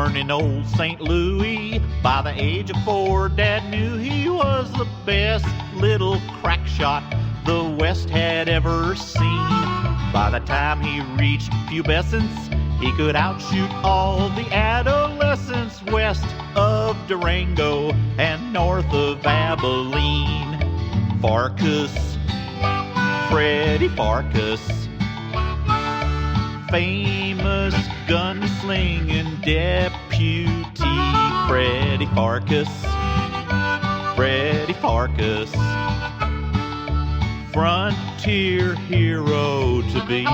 Born in old St. Louis, by the age of 4, Dad knew he was the best little crack shot the West had ever seen. By the time he reached pubescence, he could outshoot all the adolescents west of Durango and north of Abilene. Pharkas, Freddy Pharkas, famous gunslinging deputy. Freddy Pharkas, Freddy Pharkas, frontier hero to be.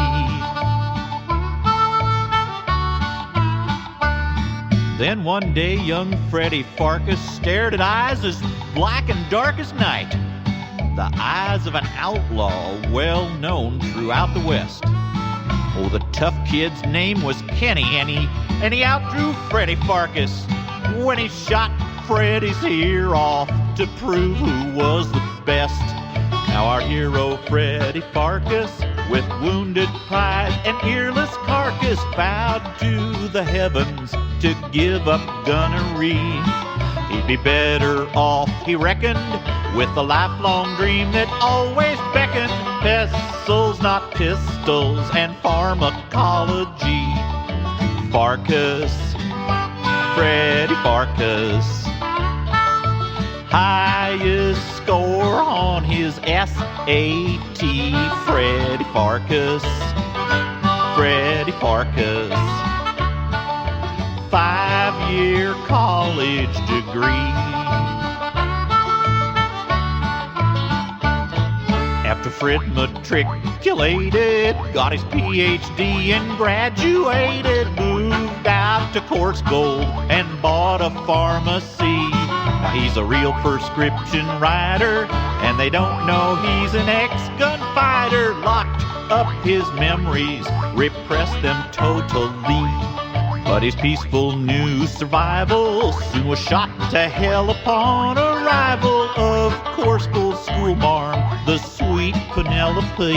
Then one day young Freddy Pharkas stared at eyes as black and dark as night, the eyes of an outlaw well known throughout the West. Oh, the tough kid's name was Kenny, and he outdrew Freddy Pharkas when he shot Freddy's ear off to prove who was the best. Now our hero Freddy Pharkas, with wounded pride and earless carcass, vowed to the heavens to give up gunnery. He'd be better off, he reckoned, with a lifelong dream that always beckoned vessels, not pistols, and pharmacology. Pharkas, Freddy Pharkas, highest score on his SAT. Freddy Pharkas, Freddy Pharkas, 5-year college degree. After Fred matriculated, got his PhD and graduated, moved out to Course Gold and bought a pharmacy. Now he's a real prescription writer, and they don't know he's an ex-gunfighter. Locked up his memories, repressed them totally. But his peaceful new survival soon was shot to hell upon arrival of Course Gold schoolmarm, the sweet Penelope.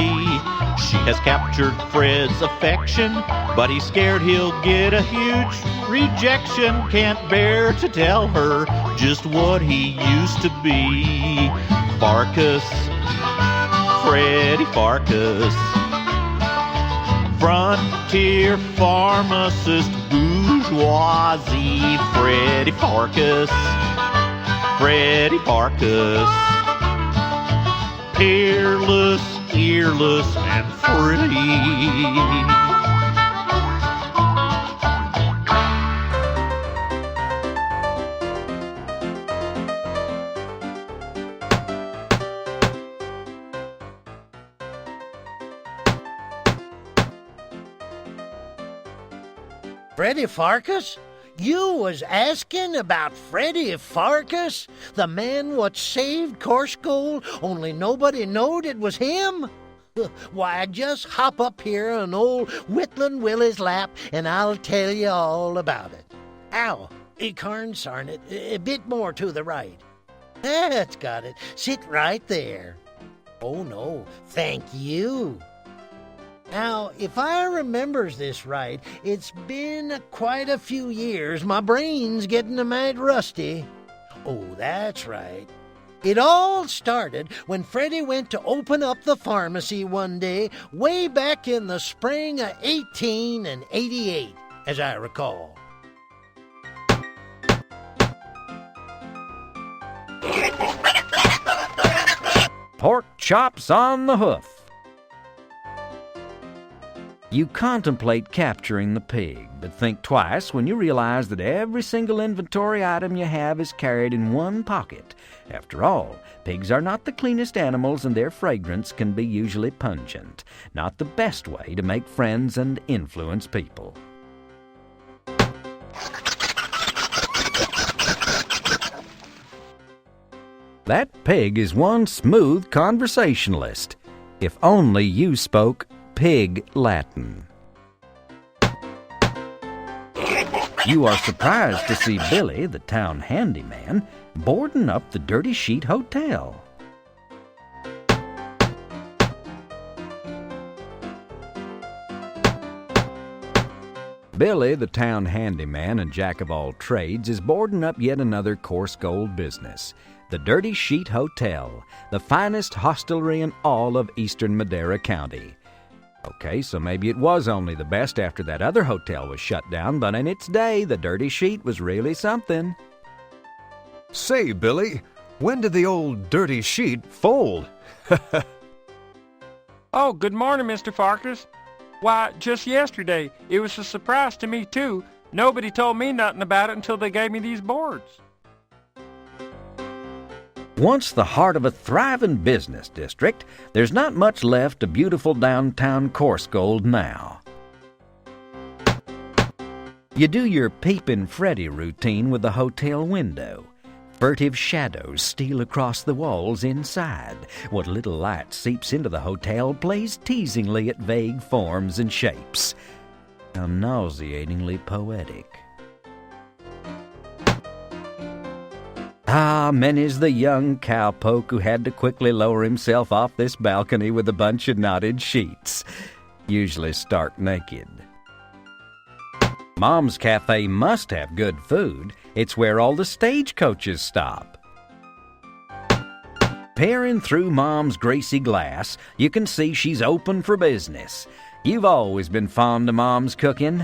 She has captured Fred's affection, but he's scared he'll get a huge rejection. Can't bear to tell her just what he used to be. Pharkas, Freddy Pharkas, frontier pharmacist, bourgeoisie. Freddy Pharkas, Freddy Pharkas, peerless, earless, and free. Freddy Pharkas? You was asking about Freddy Pharkas? The man what saved Course Gold, only nobody knowed it was him? Why, just hop up here on old Whitland Willie's lap, and I'll tell you all about it. Ow, carnsarn it, a bit more to the right. That's got it. Sit right there. Oh, no, thank you. Now, if I remembers this right, it's been quite a few years. My brain's getting a mite rusty. Oh, that's right. It all started when Freddy went to open up the pharmacy one day, way back in the spring of 1888, as I recall. Pork chops on the hoof. You contemplate capturing the pig, but think twice when you realize that every single inventory item you have is carried in one pocket. After all, pigs are not the cleanest animals, and their fragrance can be usually pungent. Not the best way to make friends and influence people. That pig is one smooth conversationalist. If only you spoke pig Latin. You are surprised to see Billy, the town handyman, boarding up the Dirty Sheet Hotel. Billy, the town handyman and jack of all trades, is boarding up yet another coarse gold business. The Dirty Sheet Hotel, the finest hostelry in all of eastern Madera County. Okay, so maybe it was only the best after that other hotel was shut down, but in its day, the Dirty Sheet was really something. Say, Billy, when did the old Dirty Sheet fold? Oh, good morning, Mr. Farkas. Why, just yesterday. It was a surprise to me, too. Nobody told me nothing about it until they gave me these boards. Once the heart of a thriving business district, there's not much left of beautiful downtown Coarse Gold now. You do your Peepin' Freddy routine with the hotel window. Furtive shadows steal across the walls inside. What little light seeps into the hotel plays teasingly at vague forms and shapes. How nauseatingly poetic. Ah, many's the young cowpoke who had to quickly lower himself off this balcony with a bunch of knotted sheets, usually stark naked. Mom's Cafe must have good food. It's where all the stagecoaches stop. Peering through Mom's greasy glass, you can see she's open for business. You've always been fond of Mom's cooking,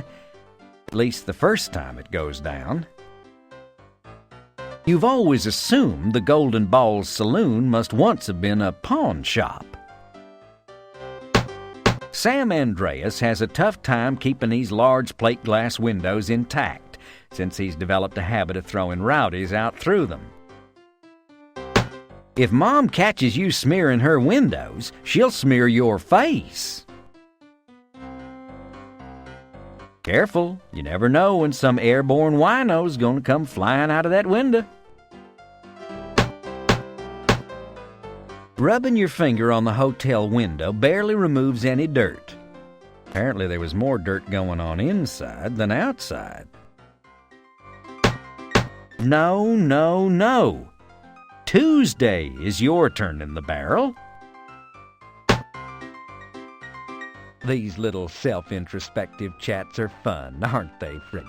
at least the first time it goes down. You've always assumed the Golden Balls Saloon must once have been a pawn shop. Sam Andreas has a tough time keeping these large plate glass windows intact, since he's developed a habit of throwing rowdies out through them. If Mom catches you smearing her windows, she'll smear your face. Careful, you never know when some airborne wino's gonna come flying out of that window. Rubbing your finger on the hotel window barely removes any dirt. Apparently there was more dirt going on inside than outside. No, no, no. Tuesday is your turn in the barrel. These little self-introspective chats are fun, aren't they, Freddy?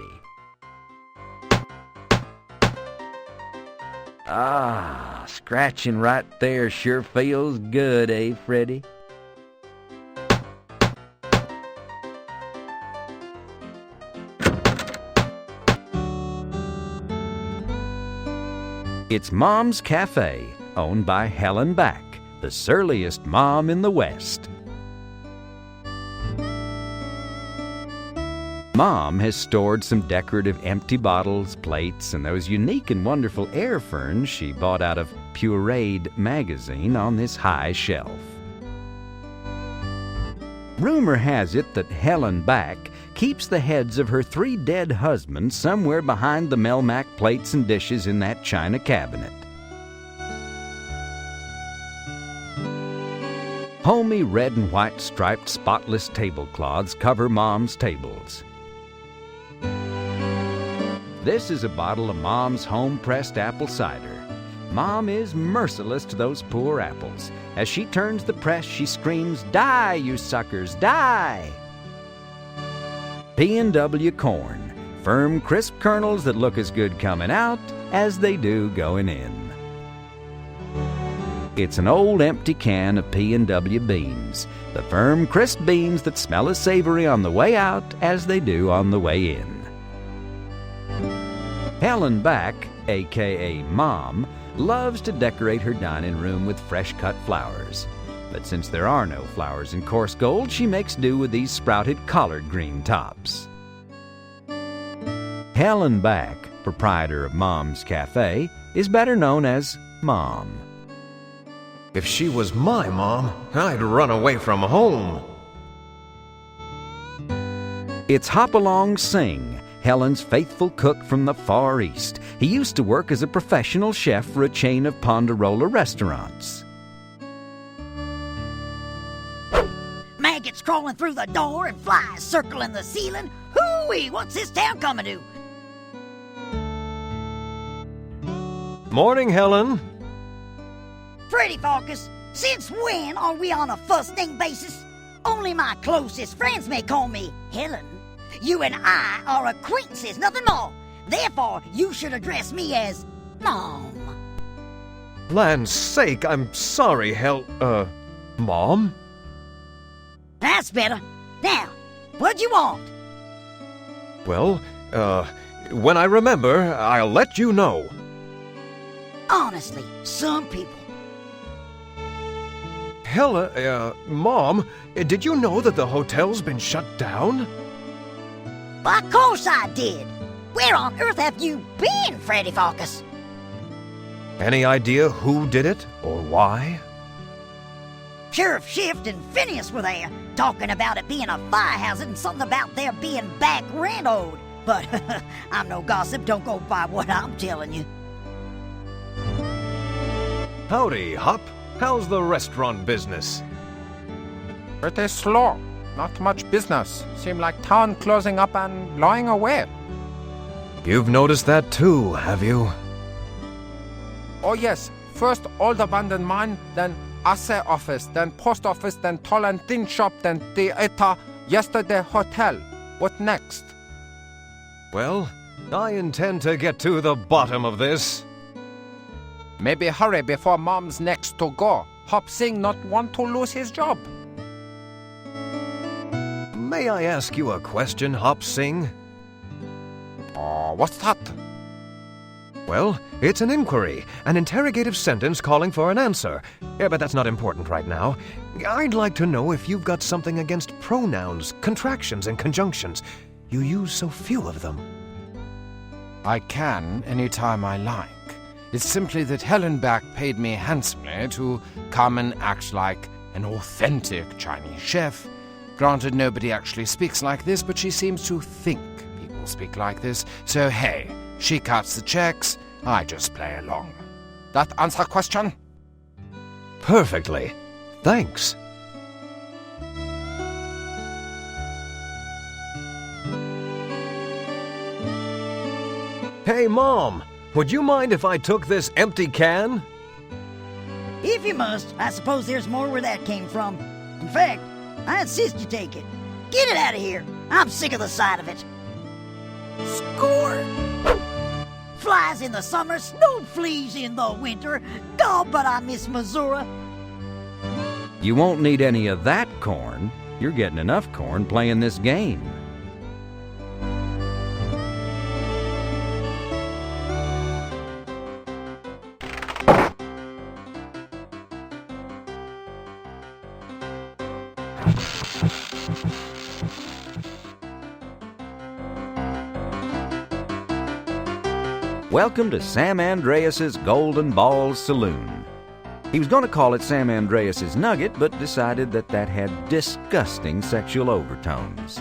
Ah, scratching right there sure feels good, eh, Freddy? It's Mom's Cafe, owned by Helen Back, the surliest mom in the West. Mom has stored some decorative empty bottles, plates, and those unique and wonderful air ferns she bought out of Pureed magazine on this high shelf. Rumor has it that Helen Back keeps the heads of her 3 dead husbands somewhere behind the Melmac plates and dishes in that china cabinet. Homey red and white striped spotless tablecloths cover Mom's tables. This is a bottle of Mom's home-pressed apple cider. Mom is merciless to those poor apples. As she turns the press, she screams, "Die, you suckers, die!" P&W corn, firm, crisp kernels that look as good coming out as they do going in. It's an old empty can of P&W beans, the firm, crisp beans that smell as savory on the way out as they do on the way in. Helen Back, a.k.a. Mom, loves to decorate her dining room with fresh-cut flowers. But since there are no flowers in coarse gold, she makes do with these sprouted collard green tops. Helen Back, proprietor of Mom's Cafe, is better known as Mom. If she was my mom, I'd run away from home. It's Hopalong Singh, Helen's faithful cook from the Far East. He used to work as a professional chef for a chain of Ponderosa restaurants. Maggots crawling through the door and flies circling the ceiling. Hooey, what's this town coming to? Morning, Helen. Freddy Pharkas, since when are we on a first-name basis? Only my closest friends may call me Helen. You and I are acquaintances, nothing more. Therefore, you should address me as Mom. Land's sake, I'm sorry, Mom? That's better. Now, what'd you want? Well, when I remember, I'll let you know. Honestly, some people. Mom, did you know that the hotel's been shut down? Well, of course I did. Where on earth have you been, Freddy Pharkas? Any idea who did it or why? Sheriff Shift and Phineas were there, talking about it being a fire hazard and something about there being back rent owed. But I'm no gossip, don't go by what I'm telling you. Howdy, Hop. How's the restaurant business? Pretty slow. Not much business. Seem like town closing up and lying away. You've noticed that too, have you? Oh yes, first old abandoned mine, then assay office, then post office, then toll and tin shop, then theater, yesterday hotel. What next? Well, I intend to get to the bottom of this. Maybe hurry before Mom's next to go. Hop Sing not want to lose his job. May I ask you a question, Hop Sing? Oh, what's that? Well, it's an inquiry, an interrogative sentence calling for an answer. Yeah, but that's not important right now. I'd like to know if you've got something against pronouns, contractions, and conjunctions. You use so few of them. I can anytime I like. It's simply that Helen Back paid me handsomely to come and act like an authentic Chinese chef. Granted, nobody actually speaks like this, but she seems to think people speak like this. So, hey, she cuts the checks, I just play along. That answer question? Perfectly. Thanks. Hey, Mom! Would you mind if I took this empty can? If you must, I suppose there's more where that came from. In fact, I insist you take it. Get it out of here. I'm sick of the sight of it. Score! Flies in the summer, snow fleas in the winter. God, but I miss Missouri. You won't need any of that corn. You're getting enough corn playing this game. Welcome to Sam Andreas's Golden Balls Saloon. He was going to call it Sam Andreas's Nugget, but decided that had disgusting sexual overtones.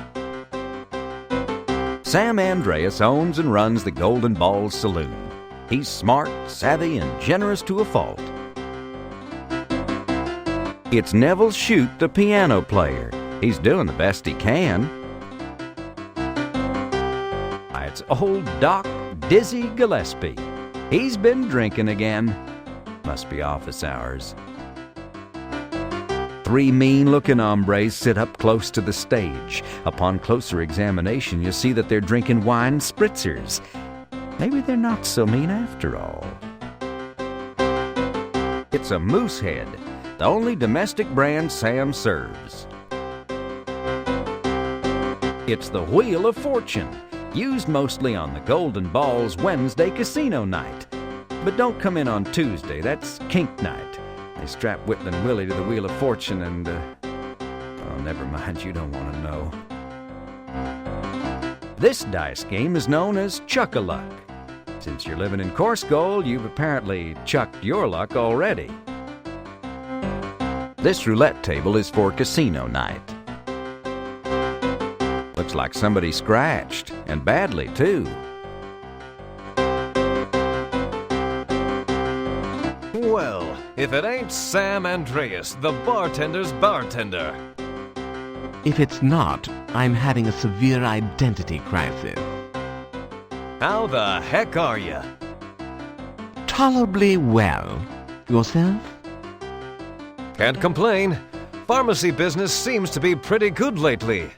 Sam Andreas owns and runs the Golden Balls Saloon. He's smart, savvy, and generous to a fault. It's Neville Shute, the piano player. He's doing the best he can. It's old Doc Dizzy Gillespie. He's been drinking again. Must be office hours. Three mean-looking hombres sit up close to the stage. Upon closer examination, you see that they're drinking wine spritzers. Maybe they're not so mean after all. It's a Moosehead, the only domestic brand Sam serves. It's the Wheel of Fortune, used mostly on the Golden Balls Wednesday casino night. But don't come in on Tuesday, that's kink night. They strap Whitland Willie to the Wheel of Fortune and, oh, never mind, you don't want to know. This dice game is known as Chuck-a-Luck. Since you're living in Coarse Gold, you've apparently chucked your luck already. This roulette table is for casino night. Looks like somebody scratched, and badly, too. Well, if it ain't Sam Andreas, the bartender's bartender. If it's not, I'm having a severe identity crisis. How the heck are you? Tolerably well. Yourself? Can't complain. Pharmacy business seems to be pretty good lately.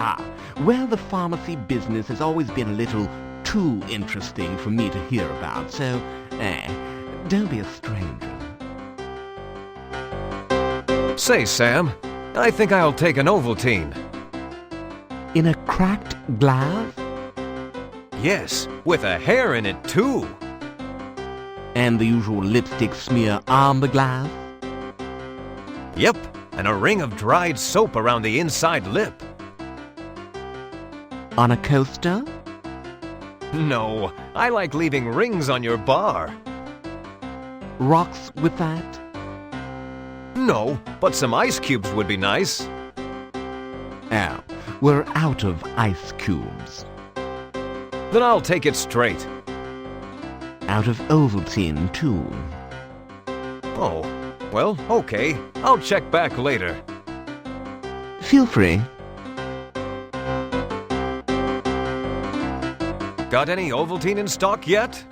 Ah, Well, the pharmacy business has always been a little too interesting for me to hear about, so, don't be a stranger. Say, Sam, I think I'll take an Ovaltine. In a cracked glass? Yes, with a hair in it, too. And the usual lipstick smear on the glass? Yep, and a ring of dried soap around the inside lip. On a coaster? No, I like leaving rings on your bar. Rocks with that? No, but some ice cubes would be nice. Oh, we're out of ice cubes. Then I'll take it straight. Out of Ovaltine, too. Oh, well, okay. I'll check back later. Feel free. Got any Ovaltine in stock yet?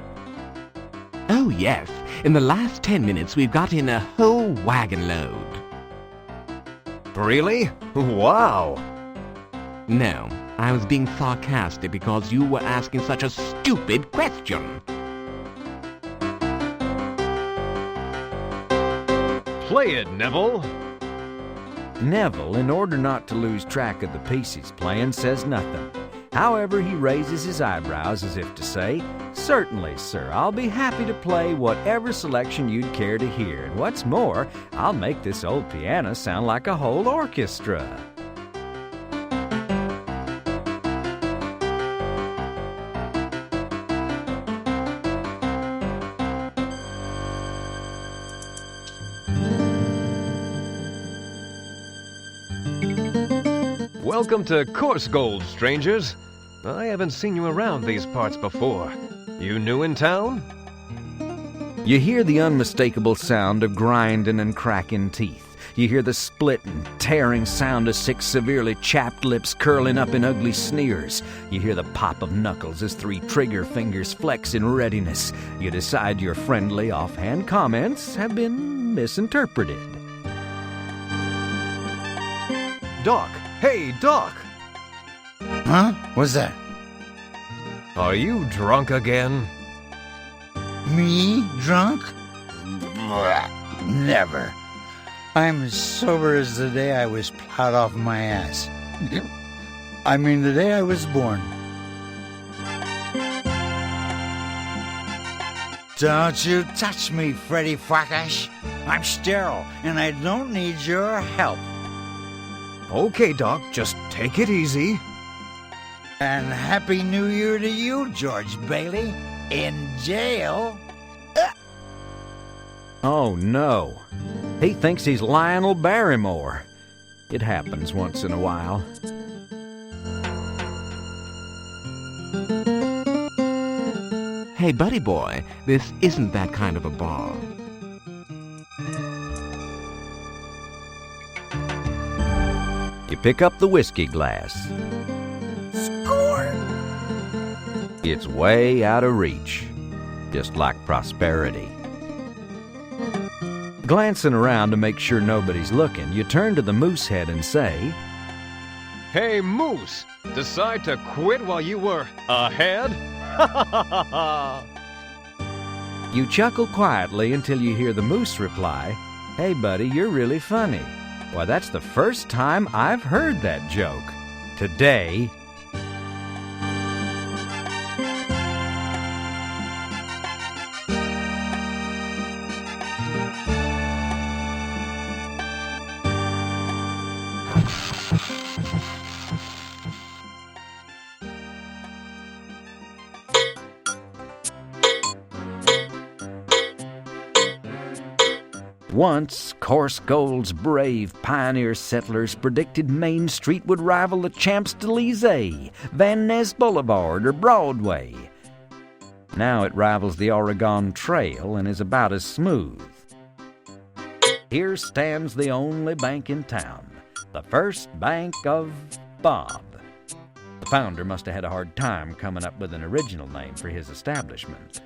Oh, yes. In the last 10 minutes, we've got in a whole wagon load. Really? Wow. No, I was being sarcastic because you were asking such a stupid question. Play it, Neville. Neville, in order not to lose track of the piece he's playing, says nothing. However, he raises his eyebrows as if to say, "Certainly, sir, I'll be happy to play whatever selection you'd care to hear. And what's more, I'll make this old piano sound like a whole orchestra." Welcome to Course Gold, strangers. I haven't seen you around these parts before. You new in town? You hear the unmistakable sound of grinding and cracking teeth. You hear the splitting, tearing sound of 6 severely chapped lips curling up in ugly sneers. You hear the pop of knuckles as 3 trigger fingers flex in readiness. You decide your friendly, offhand comments have been misinterpreted. Doc! Hey, Doc! Huh? What's that? Are you drunk again? Me? Drunk? Never. I'm as sober as the day I was plowed off my ass. I mean, the day I was born. Don't you touch me, Freddy Pharkas. I'm sterile, and I don't need your help. Okay, Doc, just take it easy. And Happy New Year to you, George Bailey. In jail. Oh no. He thinks he's Lionel Barrymore. It happens once in a while. Hey, buddy boy, this isn't that kind of a bar. You pick up the whiskey glass. Score! It's way out of reach, just like prosperity. Glancing around to make sure nobody's looking, you turn to the Moosehead and say, Hey, Moose! Decide to quit while you were ahead? You chuckle quietly until you hear the Moose reply, Hey buddy, you're really funny. Why, that's the first time I've heard that joke. Today. Once, Course Gold's brave pioneer settlers predicted Main Street would rival the Champs-Élysées, Van Ness Boulevard, or Broadway. Now it rivals the Oregon Trail and is about as smooth. Here stands the only bank in town, the First Bank of Bob. The founder must have had a hard time coming up with an original name for his establishment.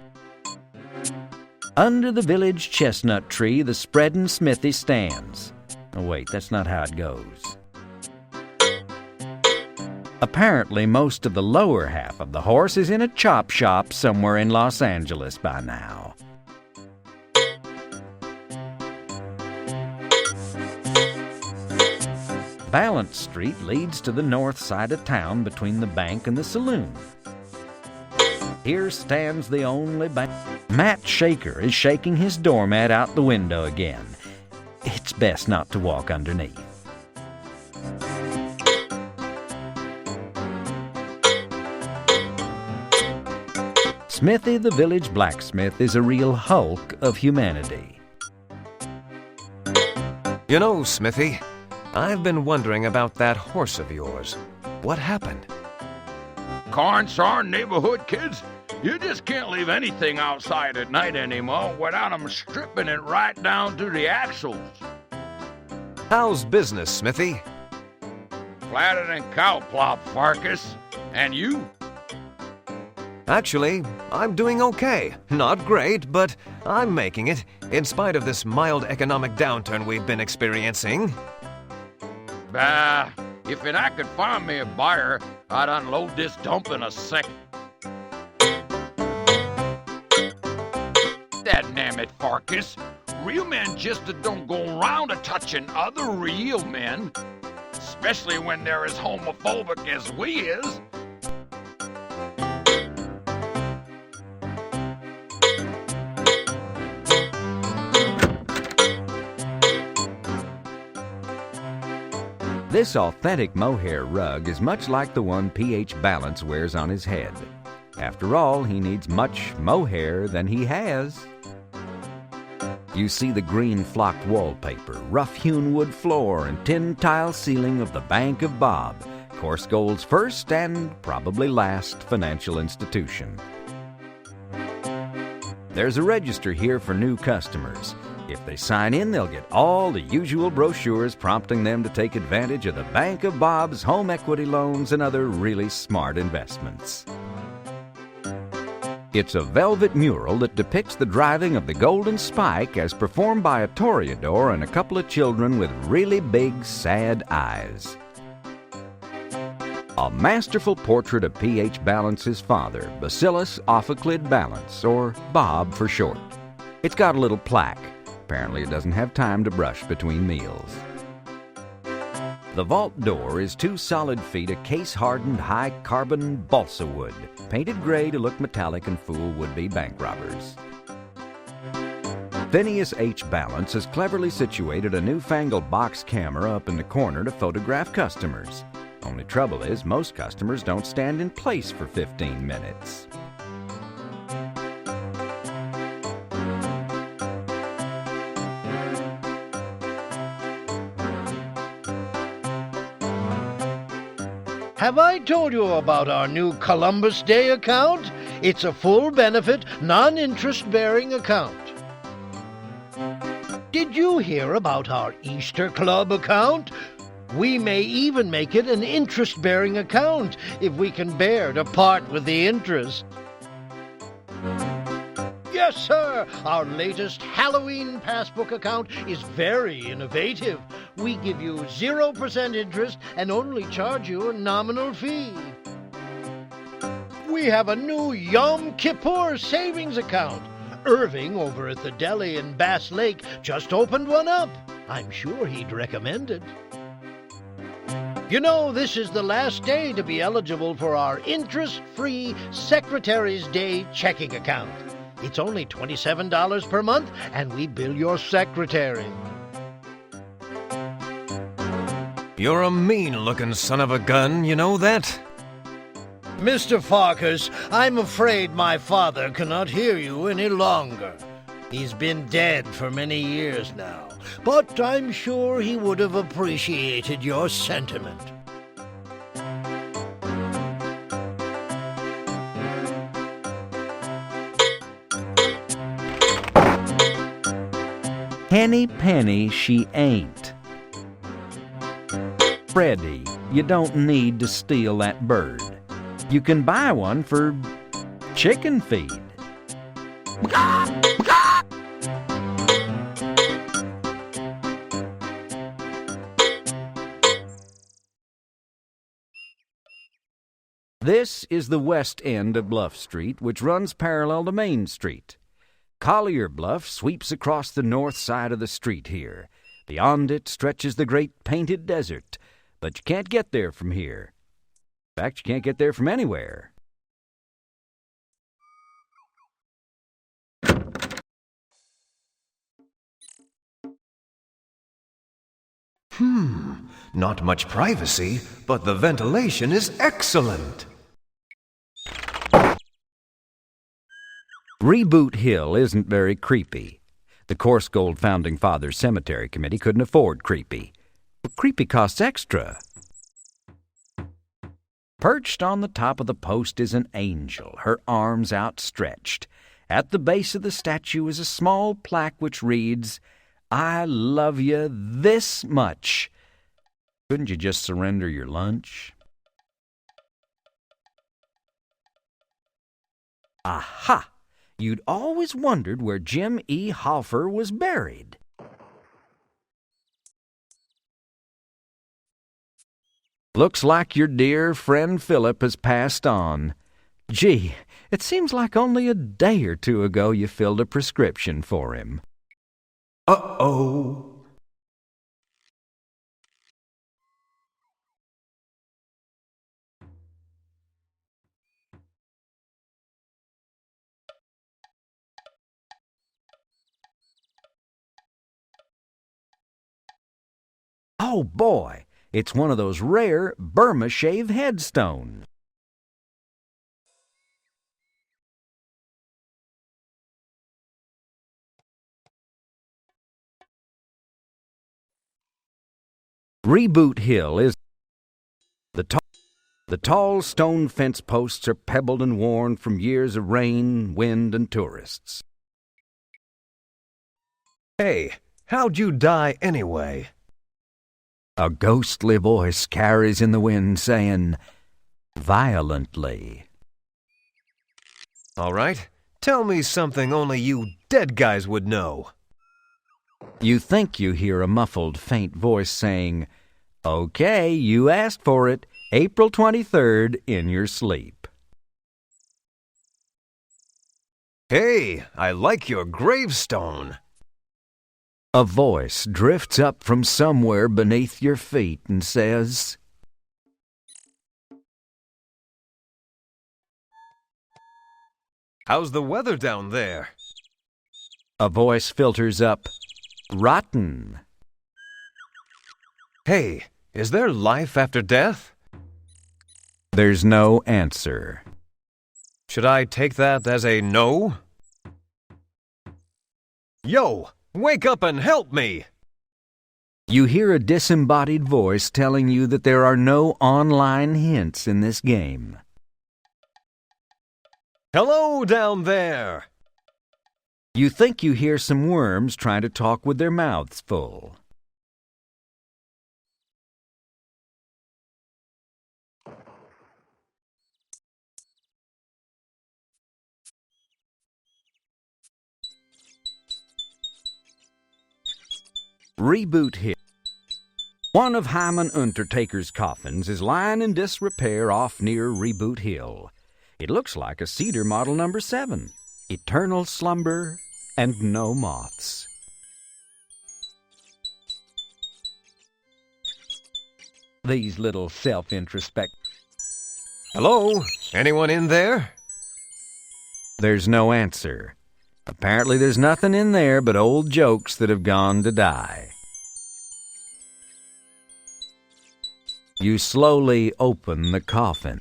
Under the village chestnut tree, the spreading smithy stands. Oh, wait, that's not how it goes. Apparently, most of the lower half of the horse is in a chop shop somewhere in Los Angeles by now. Balance Street leads to the north side of town between the bank and the saloon. Here stands the only bank. Matt Shaker is shaking his doormat out the window again. It's best not to walk underneath. Smithy the village blacksmith is a real hulk of humanity. You know, Smithy, I've been wondering about that horse of yours. What happened? Cornsarn neighborhood kids, you just can't leave anything outside at night anymore without 'em stripping it right down to the axles. How's business, Smithy? Flatter than cow plop, Farkas. And you? Actually, I'm doing okay. Not great, but I'm making it, in spite of this mild economic downturn we've been experiencing. Bah, if I could find me a buyer, I'd unload this dump in a sec. Dadnammit, Farkas. Real men just don't go around a-touching other real men. Especially when they're as homophobic as we is. This authentic mohair rug is much like the one P.H. Balance wears on his head. After all, he needs much mohair than he has. You see the green flocked wallpaper, rough-hewn wood floor, and tin tile ceiling of the Bank of Bob, Course Gold's first and probably last financial institution. There's a register here for new customers. If they sign in, they'll get all the usual brochures prompting them to take advantage of the Bank of Bob's home equity loans and other really smart investments. It's a velvet mural that depicts the driving of the Golden Spike as performed by a toreador and a couple of children with really big, sad eyes. A masterful portrait of P.H. Balance's father, Bacillus Ophiclid Balance, or Bob for short. It's got a little plaque. Apparently it doesn't have time to brush between meals. The vault door is 2 solid feet of case-hardened high-carbon balsa wood, painted gray to look metallic and fool would-be bank robbers. Phineas H. Balance has cleverly situated a newfangled box camera up in the corner to photograph customers. Only trouble is, most customers don't stand in place for 15 minutes. Have I told you about our new Columbus Day account? It's a full benefit, non-interest bearing account. Did you hear about our Easter Club account? We may even make it an interest-bearing account if we can bear to part with the interest. Yes, sir! Our latest Halloween passbook account is very innovative. We give you 0% interest and only charge you a nominal fee. We have a new Yom Kippur savings account. Irving over at the deli in Bass Lake just opened one up. I'm sure he'd recommend it. You know, this is the last day to be eligible for our interest-free Secretary's Day checking account. It's only $27 per month, and we bill your secretary. You're a mean-looking son of a gun, you know that? Mr. Farkas, I'm afraid my father cannot hear you any longer. He's been dead for many years now, but I'm sure he would have appreciated your sentiment. Henny penny she ain't. Freddy, you don't need to steal that bird. You can buy one for chicken feed. This is the west end of Bluff Street, which runs parallel to Main Street. Collier Bluff sweeps across the north side of the street here. Beyond it stretches the great Painted Desert, but you can't get there from here. In fact, you can't get there from anywhere. Not much privacy, but the ventilation is excellent. Reboot Hill isn't very creepy. The Coarse Gold Founding Fathers Cemetery Committee couldn't afford creepy. But creepy costs extra. Perched on the top of the post is an angel, her arms outstretched. At the base of the statue is a small plaque which reads, "I love you this much." Couldn't you just surrender your lunch? Aha! You'd always wondered where Jim E. Hoffer was buried. Looks like your dear friend Philip has passed on. Gee, it seems like only a day or two ago you filled a prescription for him. Uh-oh. Oh boy, it's one of those rare Burma shave headstones. Reboot Hill is the tall stone fence posts are pebbled and worn from years of rain, wind, and tourists. Hey, how'd you die anyway? A ghostly voice carries in the wind saying, "Violently." All right, tell me something only you dead guys would know. You think you hear a muffled, faint voice saying, "Okay, you asked for it, April 23rd in your sleep." Hey, I like your gravestone. A voice drifts up from somewhere beneath your feet and says, How's the weather down there? A voice filters up, "Rotten." Hey, is there life after death? There's no answer. Should I take that as a no? Yo, wake up and help me! You hear a disembodied voice telling you that there are no online hints in this game. Hello down there! You think you hear some worms trying to talk with their mouths full. Reboot Hill. One of Hyman Untertaker's coffins is lying in disrepair off near Reboot Hill. It looks like a cedar model number 7. Eternal slumber and no moths. These little self-introspect. Hello? Anyone in there? There's no answer. Apparently there's nothing in there but old jokes that have gone to die. You slowly open the coffin.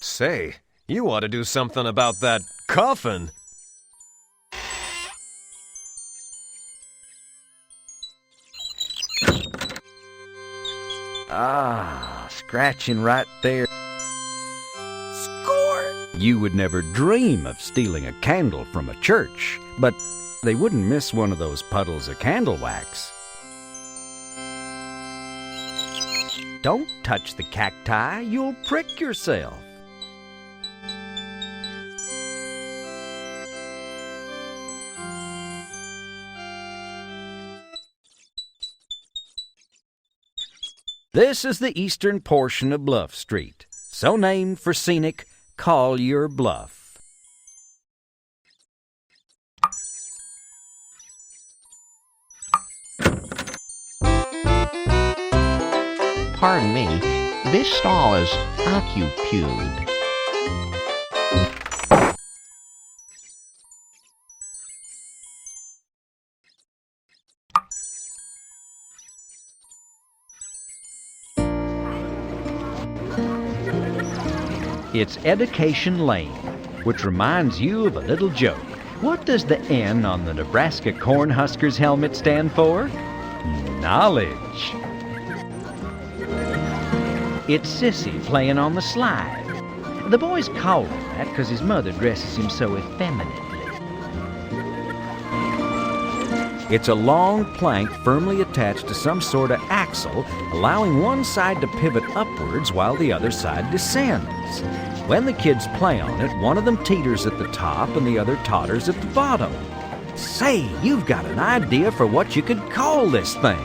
Say, you ought to do something about that coffin. Ah, scratching right there. Score! You would never dream of stealing a candle from a church, but they wouldn't miss one of those puddles of candle wax. Don't touch the cacti, you'll prick yourself. This is the eastern portion of Bluff Street, so named for scenic Collier Bluff. Pardon me, this stall is occupied. It's Education Lane, which reminds you of a little joke. What does the N on the Nebraska Cornhuskers helmet stand for? Knowledge. It's Sissy playing on the slide. The boys call him that because his mother dresses him so effeminately. It's a long plank firmly attached to some sort of axle, allowing one side to pivot upwards while the other side descends. When the kids play on it, one of them teeters at the top and the other totters at the bottom. Say, you've got an idea for what you could call this thing.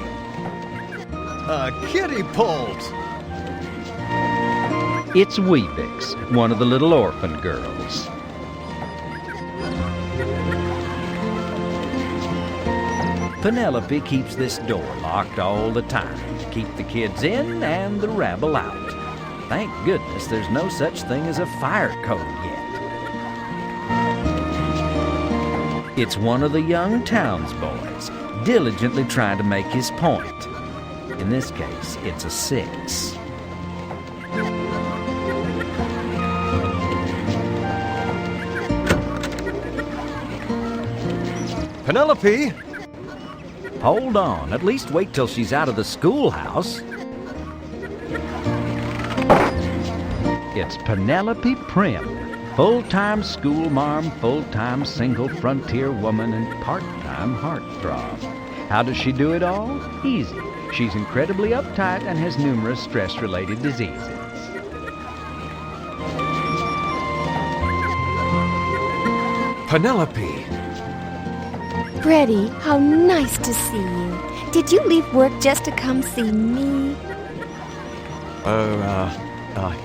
A kiddie pult! It's Weebix, one of the little orphan girls. Penelope keeps this door locked all the time to keep the kids in and the rabble out. Thank goodness there's no such thing as a fire code yet. It's one of the young townsboys, diligently trying to make his point. In this case, it's a 6. Penelope! Hold on, at least wait till she's out of the schoolhouse. It's Penelope Prim, full-time school marm, full-time single frontier woman, and part-time heartthrob. How does she do it all? Easy. She's incredibly uptight and has numerous stress-related diseases. Penelope! Freddy, how nice to see you. Did you leave work just to come see me?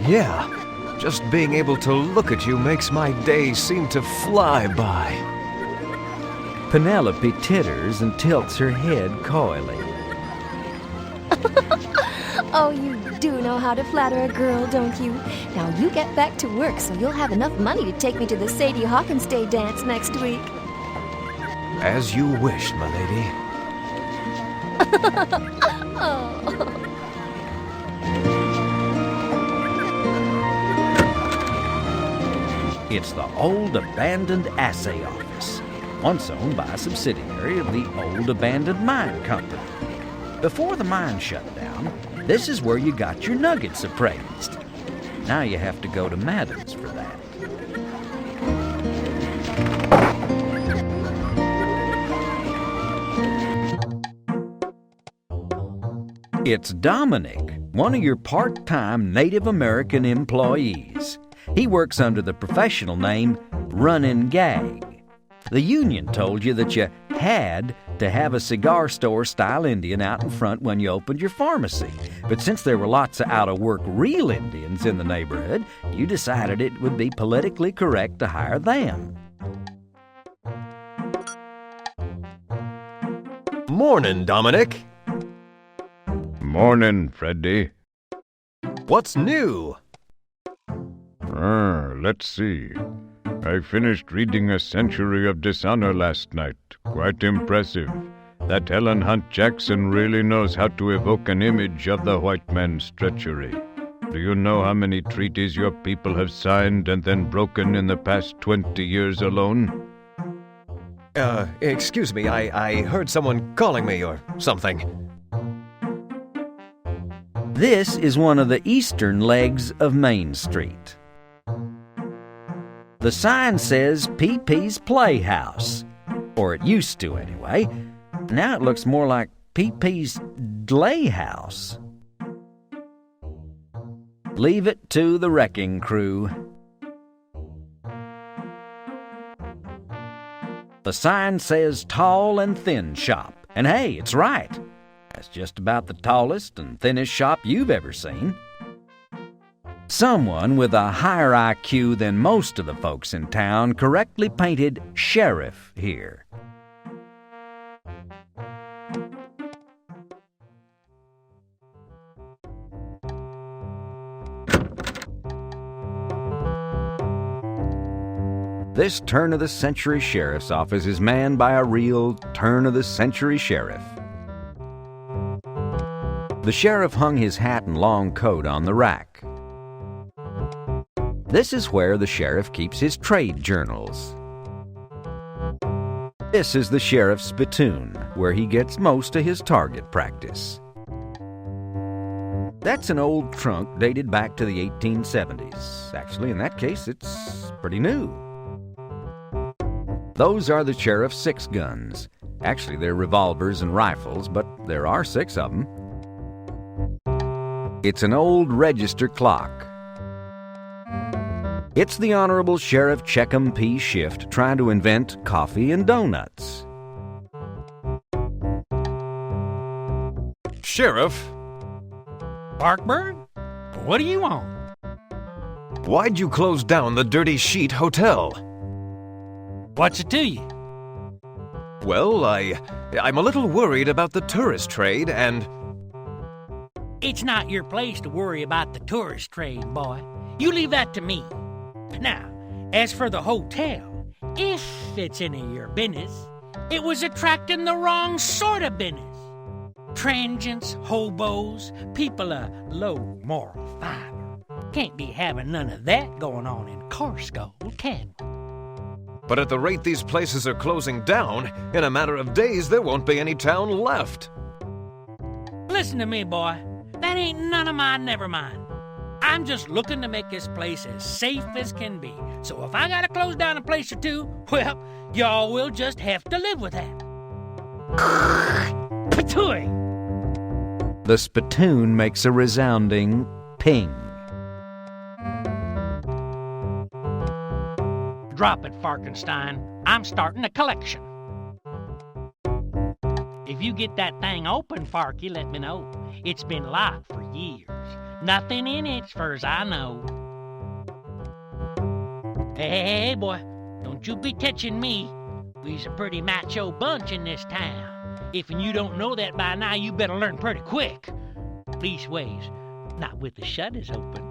Yeah. Just being able to look at you makes my days seem to fly by. Penelope titters and tilts her head coyly. Oh, you do know how to flatter a girl, don't you? Now you get back to work so you'll have enough money to take me to the Sadie Hawkins Day dance next week. As you wish, my lady. Oh. It's the old abandoned assay office, once owned by a subsidiary of the old abandoned mine company. Before the mine shut down, this is where you got your nuggets appraised. Now you have to go to Madden's for that. It's Dominic, one of your part-time Native American employees. He works under the professional name Runnin' Gag. The union told you that you had to have a cigar store-style Indian out in front when you opened your pharmacy. But since there were lots of out-of-work real Indians in the neighborhood, you decided it would be politically correct to hire them. Morning, Dominic. Morning, Freddy. What's new? Let's see. I finished reading A Century of Dishonor last night. Quite impressive. That Helen Hunt Jackson really knows how to evoke an image of the white man's treachery. Do you know how many treaties your people have signed and then broken in the past 20 years alone? Excuse me, I heard someone calling me or something. This is one of the eastern legs of Main Street. The sign says PP's Playhouse, or it used to anyway. Now it looks more like PP's Dlayhouse. Leave it to the wrecking crew. The sign says Tall and Thin Shop, and hey, it's right. That's just about the tallest and thinnest shop you've ever seen. Someone with a higher IQ than most of the folks in town correctly painted sheriff here. This turn-of-the-century sheriff's office is manned by a real turn-of-the-century sheriff. The sheriff hung his hat and long coat on the rack. This is where the sheriff keeps his trade journals. This is the sheriff's spittoon, where he gets most of his target practice. That's an old trunk dated back to the 1870s. Actually, in that case, it's pretty new. Those are the sheriff's 6 guns. Actually, they're revolvers and rifles, but there are 6 of them. It's an old register clock. It's the Honorable Sheriff Checkham P. Shift trying to invent coffee and donuts. Sheriff? Parkburg? What do you want? Why'd you close down the Dirty Sheet Hotel? What's it to you? Well, I'm a little worried about the tourist trade and... It's not your place to worry about the tourist trade, boy. You leave that to me. Now, as for the hotel, if it's any of your business, it was attracting the wrong sort of business. Transients, hobos, people of low moral fiber. Can't be having none of that going on in Corsko, can we? But at the rate these places are closing down, in a matter of days there won't be any town left. Listen to me, boy. That ain't none of my never mind. I'm just looking to make this place as safe as can be. So if I gotta close down a place or two, well, y'all will just have to live with that. Patooey! The spittoon makes a resounding ping. Drop it, Farkenstein. I'm starting a collection. If you get that thing open, Farky, let me know. It's been locked for years. Nothing in it, as far as I know. Hey, boy, don't you be touching me. We's a pretty macho bunch in this town. If you don't know that by now, you better learn pretty quick. Leastways, not with the shutters open.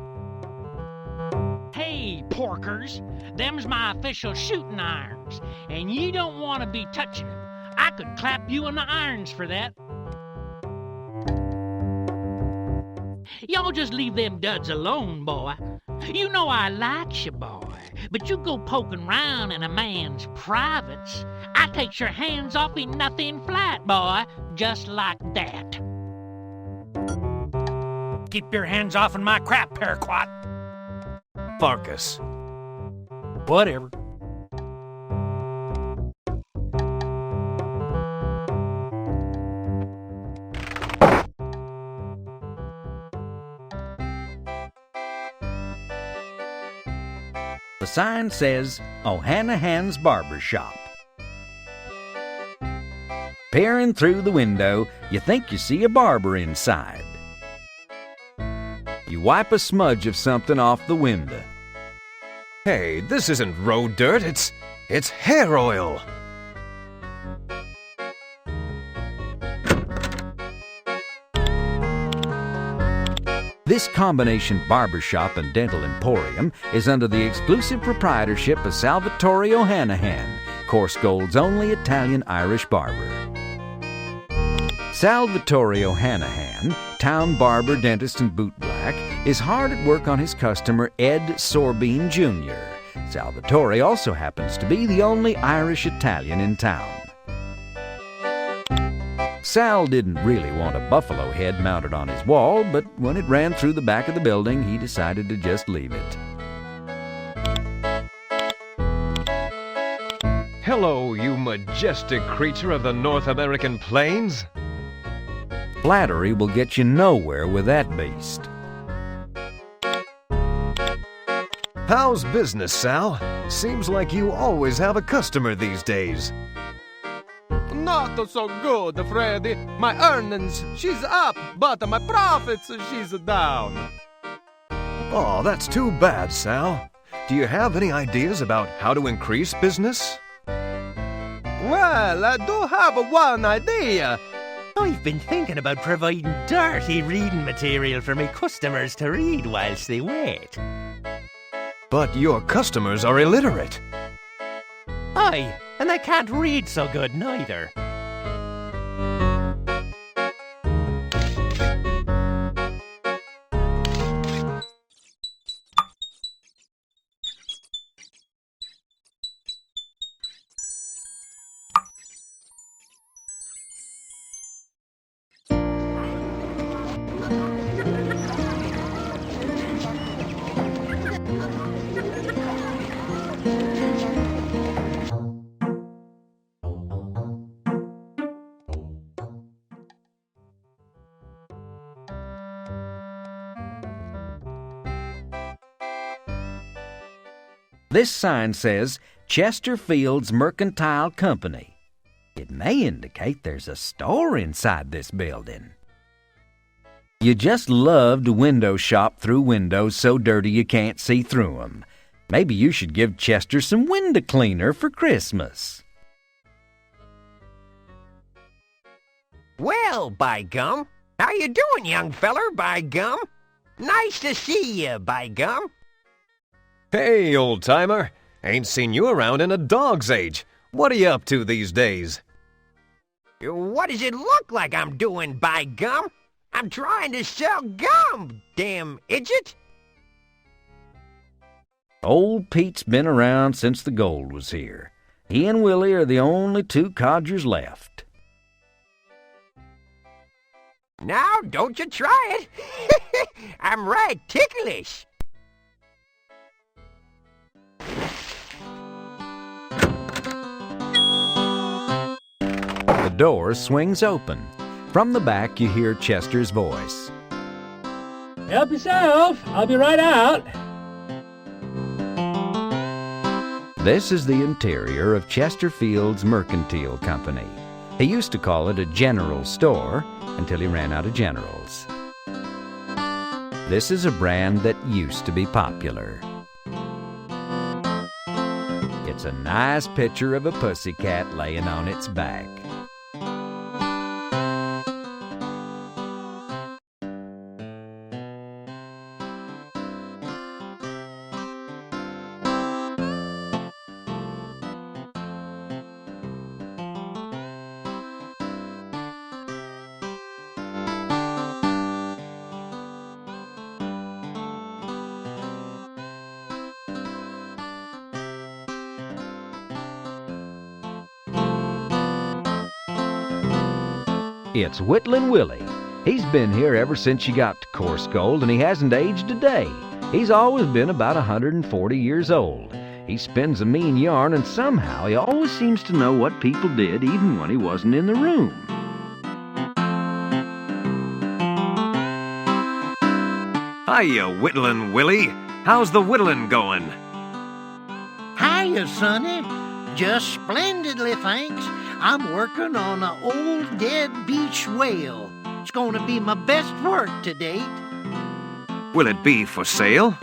Hey, porkers, them's my official shooting irons, and you don't want to be touching them. I could clap you in the irons for that. Y'all just leave them duds alone, boy. You know I like you, boy, but you go poking round in a man's privates. I takes your hands off me nothing flat, boy, just like that. Keep your hands off in my crap, paraquat. Farkas. Whatever. The sign says O'Hanahan's Barber Shop. Peering through the window, you think you see a barber inside. You wipe a smudge of something off the window. Hey, this isn't road dirt, it's hair oil. This combination barbershop and dental emporium is under the exclusive proprietorship of Salvatore O'Hanahan, Corskold's only Italian-Irish barber. Salvatore O'Hanahan, town barber, dentist, and bootblack, is hard at work on his customer Ed Sorbine Jr. Salvatore also happens to be the only Irish-Italian in town. Sal didn't really want a buffalo head mounted on his wall, but when it ran through the back of the building, he decided to just leave it. Hello, you majestic creature of the North American plains. Flattery will get you nowhere with that beast. How's business, Sal? Seems like you always have a customer these days. not so good, Freddy. My earnings, she's up, but my profits, she's down. Oh, that's too bad, Sal. Do you have any ideas about how to increase business? Well, I do have one idea. I've been thinking about providing dirty reading material for my customers to read whilst they wait. But your customers are illiterate. Aye, and they can't read so good neither. This sign says Chesterfield's Mercantile Company. It may indicate there's a store inside this building. You just love to window shop through windows so dirty you can't see through 'em. Maybe you should give Chester some window cleaner for Christmas. Well, by gum, how you doing, young feller, by gum? Nice to see you, by gum. Hey, old-timer. Ain't seen you around in a dog's age. What are you up to these days? What does it look like I'm doing, by gum? I'm trying to sell gum, damn idiot. Old Pete's been around since the gold was here. He and Willie are the only two codgers left. Now, don't you try it. I'm right ticklish. The door swings open. From the back, you hear Chester's voice. Help yourself. I'll be right out. This is the interior of Chesterfield's Mercantile Company. He used to call it a general store until he ran out of generals. This is a brand that used to be popular. It's a nice picture of a pussycat laying on its back. It's Whittlin' Willie. He's been here ever since you got to Coarse Gold, and he hasn't aged a day. He's always been about 140 years old. He spins a mean yarn, and somehow he always seems to know what people did even when he wasn't in the room. Hiya, Whittlin' Willie. How's the whittling going? Hiya, Sonny. Just splendidly, thanks. I'm working on an old dead beach whale. It's going to be my best work to date. Will it be for sale?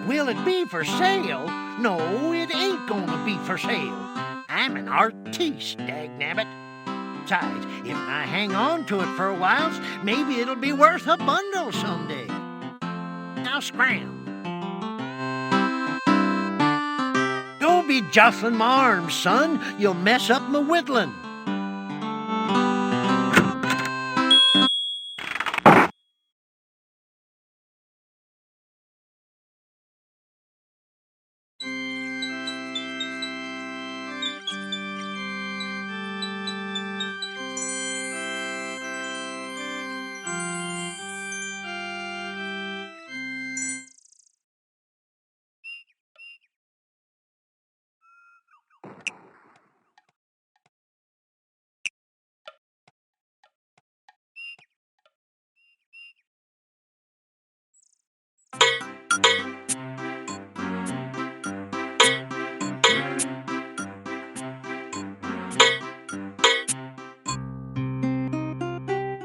Will it be for sale? No, it ain't going to be for sale. I'm an artiste, dagnabbit. Besides, if I hang on to it for a while, maybe it'll be worth a bundle someday. Now scram. Don't be jostling my arms, son. You'll mess up my whittling.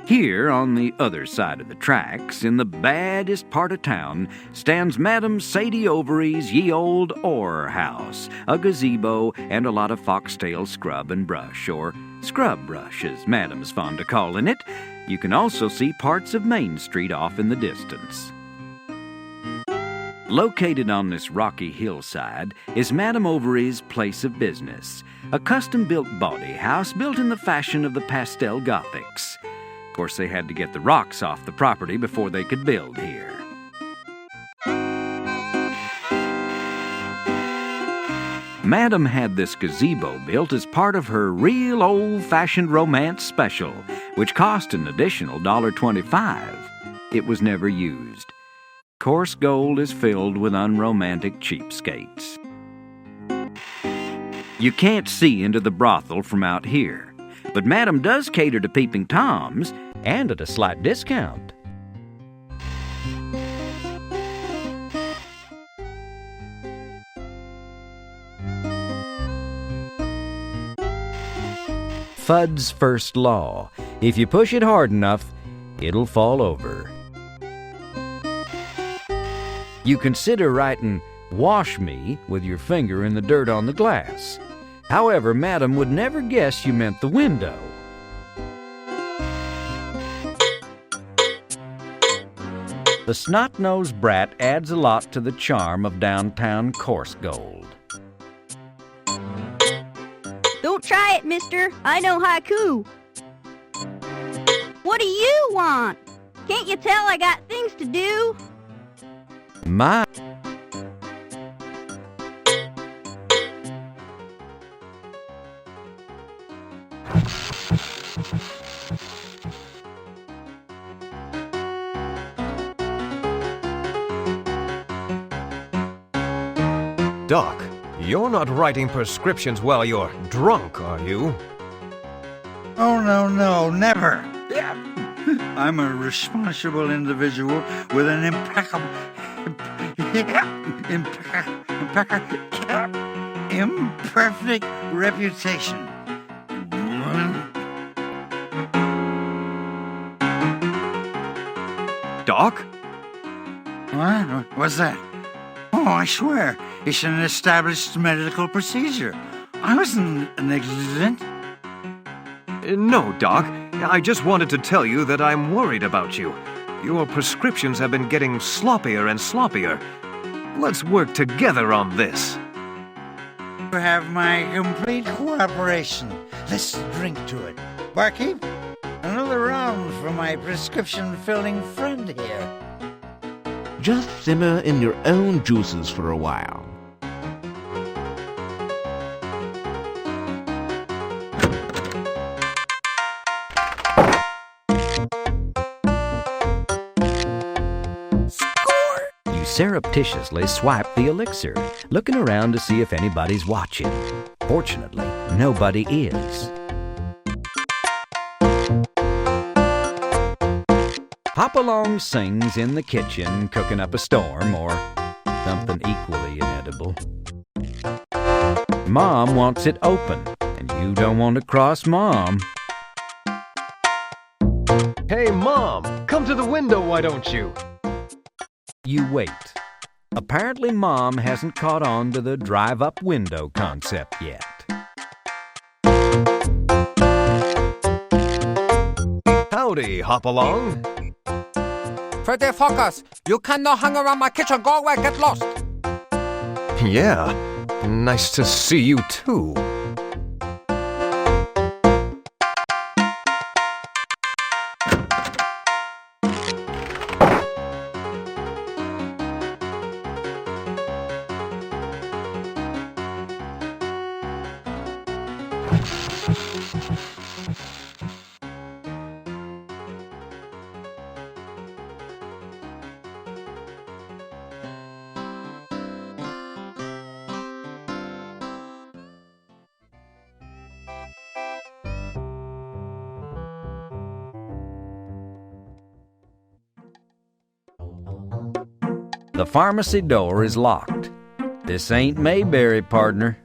Here, on the other side of the tracks, in the baddest part of town, stands Madam Sadie Overy's ye old ore house, a gazebo, and a lot of foxtail scrub and brush, or scrub brush, as Madam's fond of calling it. You can also see parts of Main Street off in the distance. Located on this rocky hillside is Madam Overy's place of business, a custom-built bawdy house built in the fashion of the pastel Gothics. Of course, they had to get the rocks off the property before they could build here. Madam had this gazebo built as part of her real old-fashioned romance special, which cost an additional $1.25. It was never used. Coarse gold is filled with unromantic cheapskates. You can't see into the brothel from out here, but Madam does cater to peeping toms, and at a slight discount. Fudd's first law: if you push it hard enough, it'll fall over. You consider writing "wash me" with your finger in the dirt on the glass. However, Madam would never guess you meant the window. The snot-nosed brat adds a lot to the charm of downtown coarse gold. Don't try it, mister. I know haiku. What do you want? Can't you tell I got things to do? My... Doc, you're not writing prescriptions while you're drunk, are you? Oh, no, never. I'm a responsible individual with an imperfect reputation. Doc? What? What's that? Oh, I swear, it's an established medical procedure. I wasn't negligent. No, Doc. I just wanted to tell you that I'm worried about you. Your prescriptions have been getting sloppier and sloppier. Let's work together on this. You have my complete cooperation. Let's drink to it. Barkeep, another round for my prescription-filling friend here. Just simmer in your own juices for a while. You surreptitiously swipe the elixir, looking around to see if anybody's watching. Fortunately, nobody is. Hopalong sings in the kitchen, cooking up a storm or something equally inedible. Mom wants it open, and you don't want to cross Mom. Hey, Mom, come to the window, why don't you? You wait. Apparently, Mom hasn't caught on to the drive-up window concept yet. Howdy, Hopalong. Freddy Pharkas, you cannot hang around my kitchen. Go away, get lost. Yeah, nice to see you too. The pharmacy door is locked. This ain't Mayberry, partner.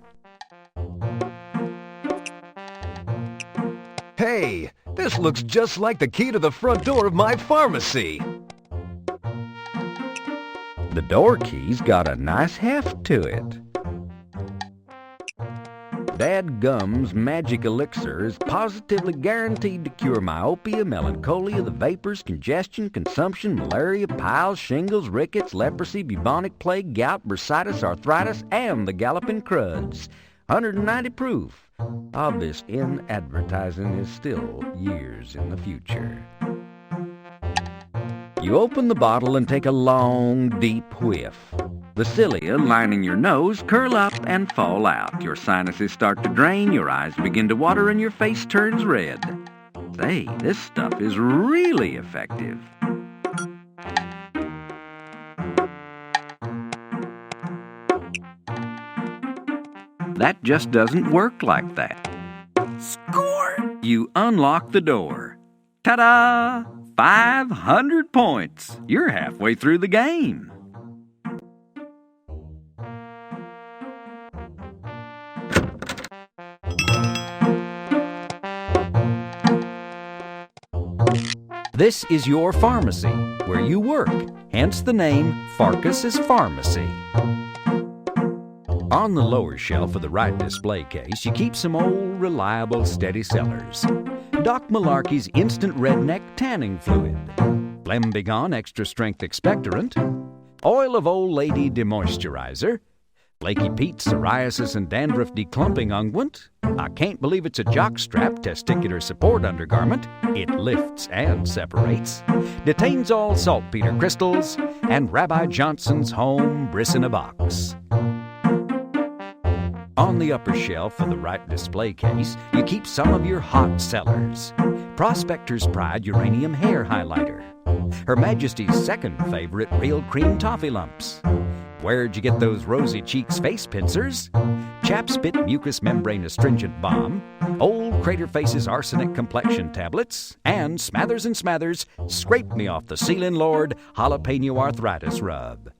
Hey, This looks just like the key to the front door of my pharmacy. The door key's got a nice heft to it. Dadgum's magic elixir is positively guaranteed to cure myopia, melancholia, the vapors, congestion, consumption, malaria, piles, shingles, rickets, leprosy, bubonic plague, gout, bursitis, arthritis, and the galloping cruds. 190 proof. Obvious in advertising is still years in the future. You open the bottle and take a long, deep whiff. The cilia lining your nose curl up and fall out. Your sinuses start to drain, your eyes begin to water, and your face turns red. Say, this stuff is really effective. That just doesn't work like that. Score! You unlock the door. Ta-da! 500 points. You're halfway through the game. This is your pharmacy, where you work, hence the name Farkas's Pharmacy. On the lower shelf of the right display case, you keep some old, reliable, steady sellers. Doc Malarkey's Instant Redneck Tanning Fluid, Flembigon Extra Strength Expectorant, Oil of Old Lady Demoisturizer, Flaky Pete's Psoriasis and Dandruff Declumping Unguent, I Can't Believe It's a Jockstrap Testicular Support Undergarment, it lifts and separates, Detains All Saltpeter Crystals, and Rabbi Johnson's Home Briss in a Box. On the upper shelf of the right display case, you keep some of your hot sellers. Prospector's Pride Uranium Hair Highlighter, Her Majesty's second favorite Real Cream Toffee Lumps. Where'd you get those rosy cheeks face pincers? Chapspit Mucous Membrane Astringent Balm, Old Crater Face's Arsenic Complexion Tablets, and Smathers and Smathers Scrape Me Off the Ceiling Lord Jalapeno Arthritis Rub.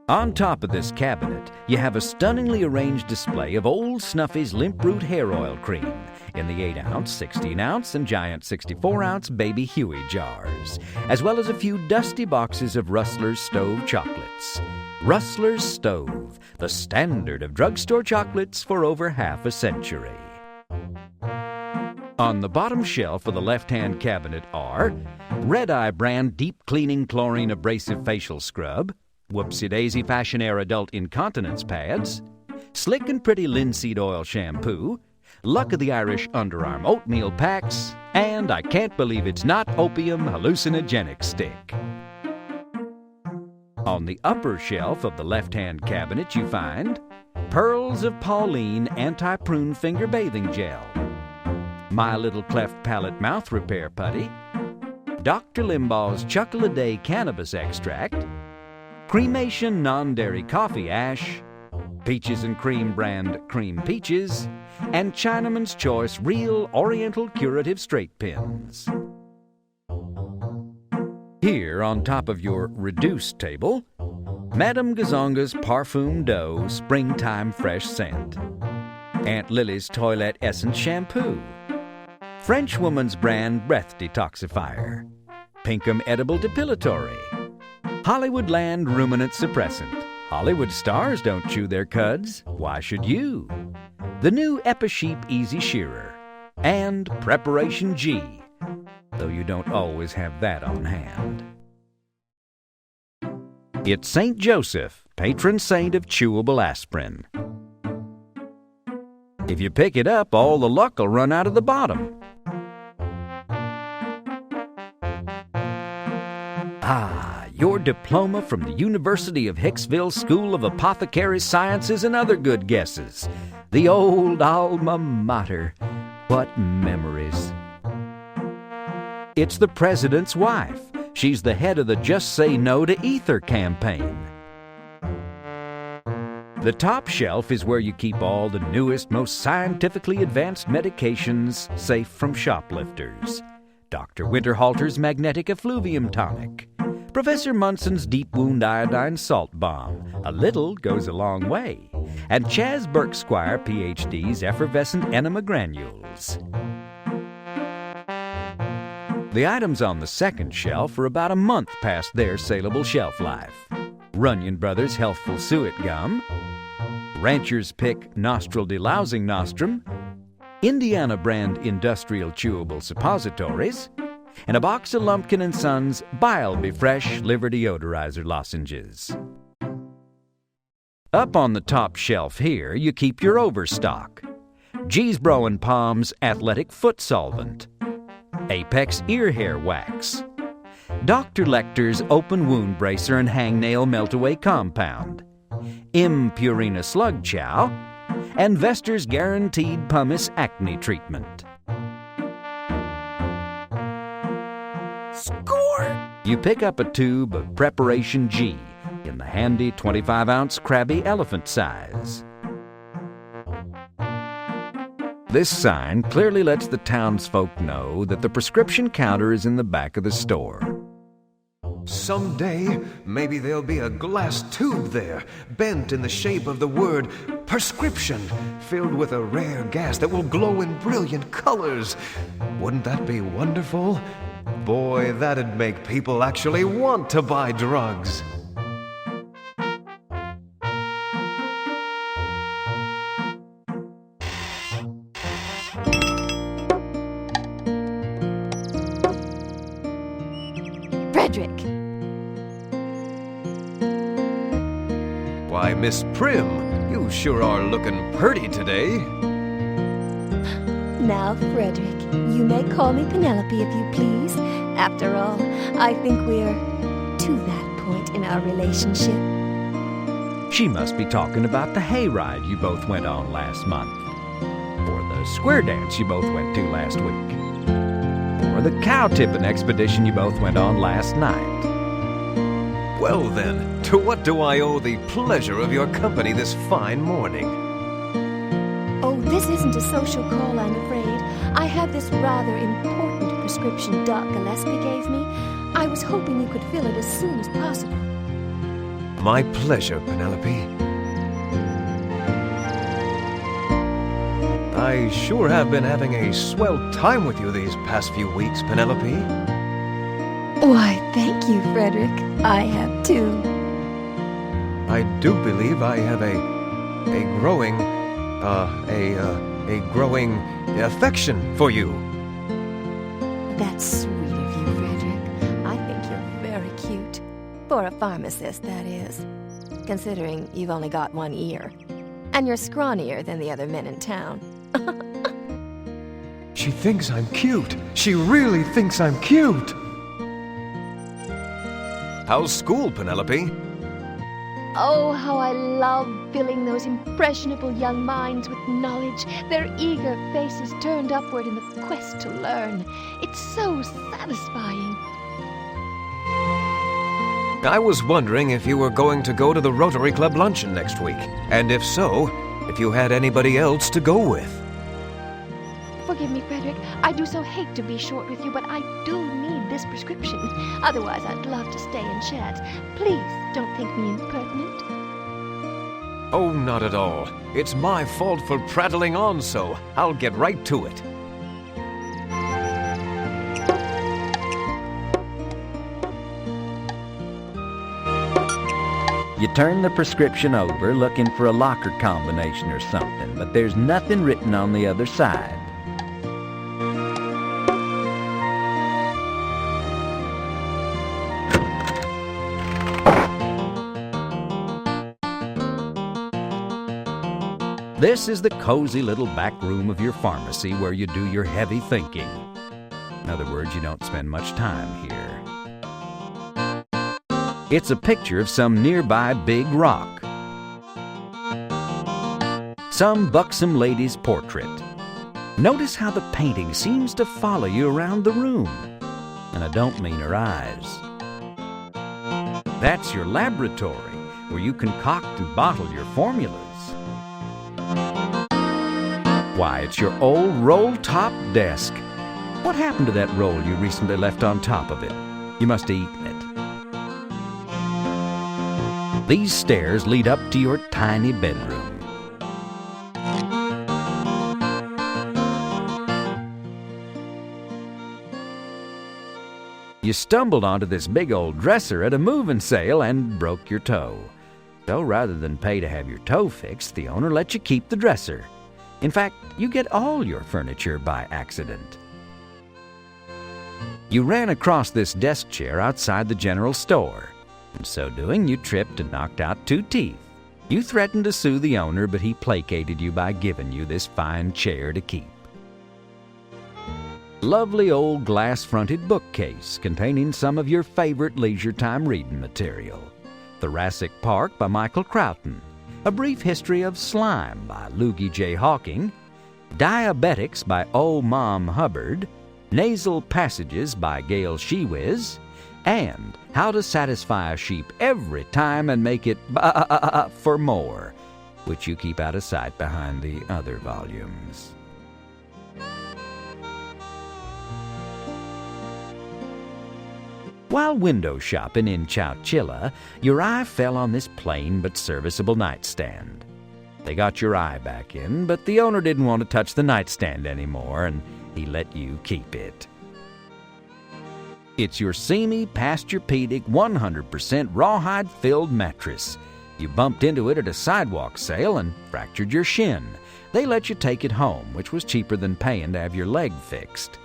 On top of this cabinet, you have a stunningly arranged display of Old Snuffy's Limp Root Hair Oil Cream in the 8-ounce, 16-ounce, and giant 64-ounce Baby Huey jars, as well as a few dusty boxes of Rustler's Stove chocolates. Rustler's Stove, the standard of drugstore chocolates for over half a century. On the bottom shelf of the left-hand cabinet are Red Eye brand Deep Cleaning Chlorine Abrasive Facial Scrub, Whoopsie Daisy Fashion Air Adult Incontinence Pads, Slick and Pretty Linseed Oil Shampoo, Luck of the Irish Underarm Oatmeal Packs, and I Can't Believe It's Not Opium Hallucinogenic Stick. On the upper shelf of the left-hand cabinet you find Pearls of Pauline Anti-Prune Finger Bathing Gel, My Little Cleft Palate Mouth Repair Putty, Dr. Limbaugh's Chuckle-A-Day Cannabis Extract, Cremation Non-Dairy Coffee Ash, Peaches and Cream brand Cream Peaches, and Chinaman's Choice Real Oriental Curative Straight Pins. Here on top of your reduced table, Madame Gazonga's Parfum D'Eau Springtime Fresh Scent, Aunt Lily's Toilette Essence Shampoo, Frenchwoman's brand Breath Detoxifier, Pinkham Edible Depilatory, Hollywoodland Ruminant Suppressant. Hollywood stars don't chew their cuds. Why should you? The new Episheep Easy Shearer. And Preparation G, though you don't always have that on hand. It's St. Joseph, patron saint of chewable aspirin. If you pick it up, all the luck will run out of the bottom. Your diploma from the University of Hicksville School of Apothecary Sciences and other good guesses. The old alma mater. What memories. It's the president's wife. She's the head of the Just Say No to Ether campaign. The top shelf is where you keep all the newest, most scientifically advanced medications safe from shoplifters. Dr. Winterhalter's Magnetic Effluvium Tonic, Professor Munson's Deep Wound Iodine Salt Bomb, a little goes a long way, and Chaz Burksquire, PhD's Effervescent Enema Granules. The items on the second shelf are about a month past their saleable shelf life. Runyon Brothers Healthful Suet Gum, Rancher's Pick Nostril Delousing Nostrum, Indiana brand industrial chewable suppositories, and a box of Lumpkin & Sons Bile Be Fresh liver deodorizer lozenges. Up on the top shelf here, you keep your overstock. Giesbro & Palms Athletic Foot Solvent, Apex Ear Hair Wax, Dr. Lecter's Open Wound Bracer and Hangnail Melt-Away Compound, M. Purina Slug Chow, and Vester's Guaranteed Pumice Acne Treatment. Score! You pick up a tube of Preparation G in the handy 25-ounce crabby elephant size. This sign clearly lets the townsfolk know that the prescription counter is in the back of the store. Someday, maybe there'll be a glass tube there, bent in the shape of the word prescription, filled with a rare gas that will glow in brilliant colors. Wouldn't that be wonderful? Boy, that'd make people actually want to buy drugs. Frederick! Why, Miss Prim, you sure are looking purty today. Now, Frederick, you may call me Penelope if you please. After all, I think we're to that point in our relationship. She must be talking about the hayride you both went on last month, or the square dance you both went to last week, or the cow tipping expedition you both went on last night. Well then, to what do I owe the pleasure of your company this fine morning? Oh, this isn't a social call, I'm afraid. I have this rather important prescription Doc Gillespie gave me. I was hoping you could fill it as soon as possible. My pleasure, Penelope. I sure have been having a swell time with you these past few weeks, Penelope. Why, thank you, Frederick. I have too. I do believe I have a growing affection for you. That's sweet of you, Frederick. I think you're very cute. For a pharmacist, that is. Considering you've only got one ear. And you're scrawnier than the other men in town. She thinks I'm cute. She really thinks I'm cute. How's school, Penelope? Oh, how I love filling those impressionable young minds with knowledge, their eager faces turned upward in the quest to learn. It's so satisfying. I was wondering if you were going to go to the Rotary Club luncheon next week, and if so, if you had anybody else to go with. Forgive me, Frederick. I do so hate to be short with you, but I do need this prescription. Otherwise, I'd love to stay and chat. Please don't think me impertinent. Oh, not at all. It's my fault for prattling on so. I'll get right to it. You turn the prescription over looking for a locker combination or something, but there's nothing written on the other side. This is the cozy little back room of your pharmacy where you do your heavy thinking. In other words, you don't spend much time here. It's a picture of some nearby big rock. Some buxom lady's portrait. Notice how the painting seems to follow you around the room. And I don't mean her eyes. That's your laboratory, where you concoct and bottle your formulas. Why, it's your old roll-top desk. What happened to that roll you recently left on top of it? You must have eaten it. These stairs lead up to your tiny bedroom. You stumbled onto this big old dresser at a moving sale and broke your toe. So rather than pay to have your toe fixed, the owner let you keep the dresser. In fact, you get all your furniture by accident. You ran across this desk chair outside the general store. In so doing, you tripped and knocked out 2 teeth. You threatened to sue the owner, but he placated you by giving you this fine chair to keep. Lovely old glass-fronted bookcase containing some of your favorite leisure time reading material. Thoracic Park by Michael Crowton. A Brief History of Slime by Loogie J. Hawking. Diabetics by Old Mom Hubbard. Nasal Passages by Gail Shewiz. And How to Satisfy a Sheep Every Time and Make It for More, which you keep out of sight behind the other volumes. While window shopping in Chowchilla, your eye fell on this plain but serviceable nightstand. They got your eye back in, but the owner didn't want to touch the nightstand anymore, and he let you keep it. It's your seamy, pasture-pedic, 100% rawhide-filled mattress. You bumped into it at a sidewalk sale and fractured your shin. They let you take it home, which was cheaper than paying to have your leg fixed.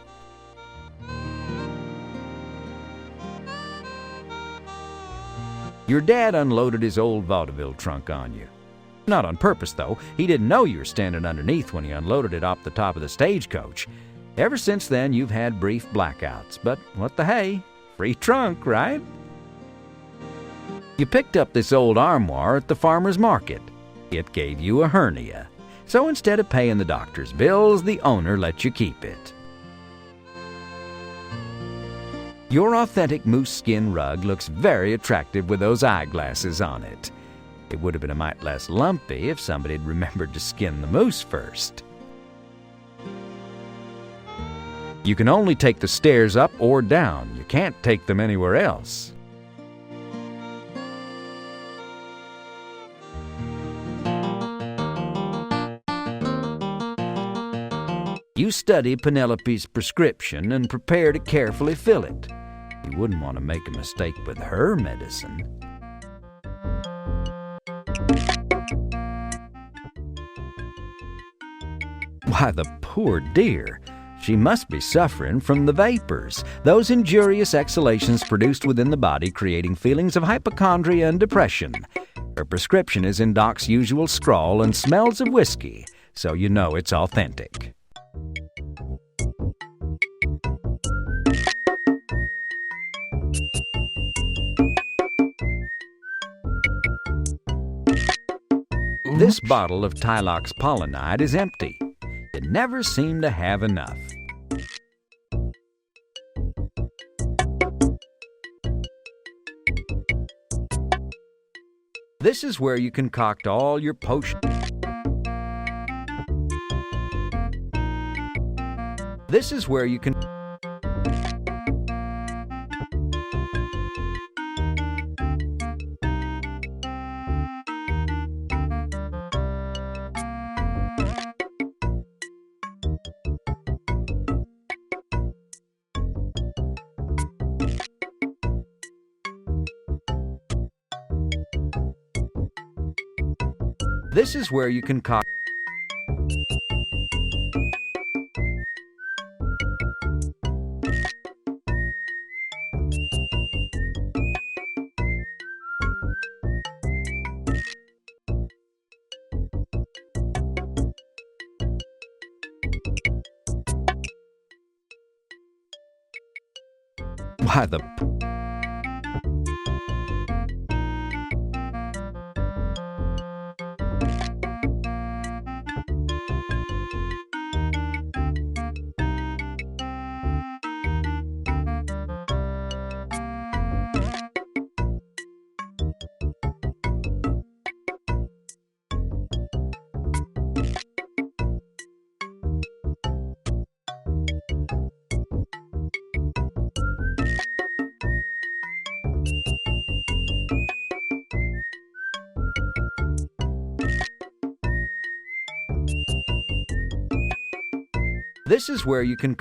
Your dad unloaded his old vaudeville trunk on you. Not on purpose, though. He didn't know you were standing underneath when he unloaded it off the top of the stagecoach. Ever since then, you've had brief blackouts. But what the hey? Free trunk, right? You picked up this old armoire at the farmer's market. It gave you a hernia. So instead of paying the doctor's bills, the owner let you keep it. Your authentic moose skin rug looks very attractive with those eyeglasses on it. It would have been a mite less lumpy if somebody had remembered to skin the moose first. You can only take the stairs up or down. You can't take them anywhere else. You study Penelope's prescription and prepare to carefully fill it. You wouldn't want to make a mistake with her medicine. Why, the poor dear. She must be suffering from the vapors, those injurious exhalations produced within the body creating feelings of hypochondria and depression. Her prescription is in Doc's usual scrawl and smells of whiskey, so you know it's authentic. This bottle of Tylox pollinide is empty. You never seem to have enough. This is where you concoct all your potions. This is where you can... This is where you concoct... Why, the... This is where you can...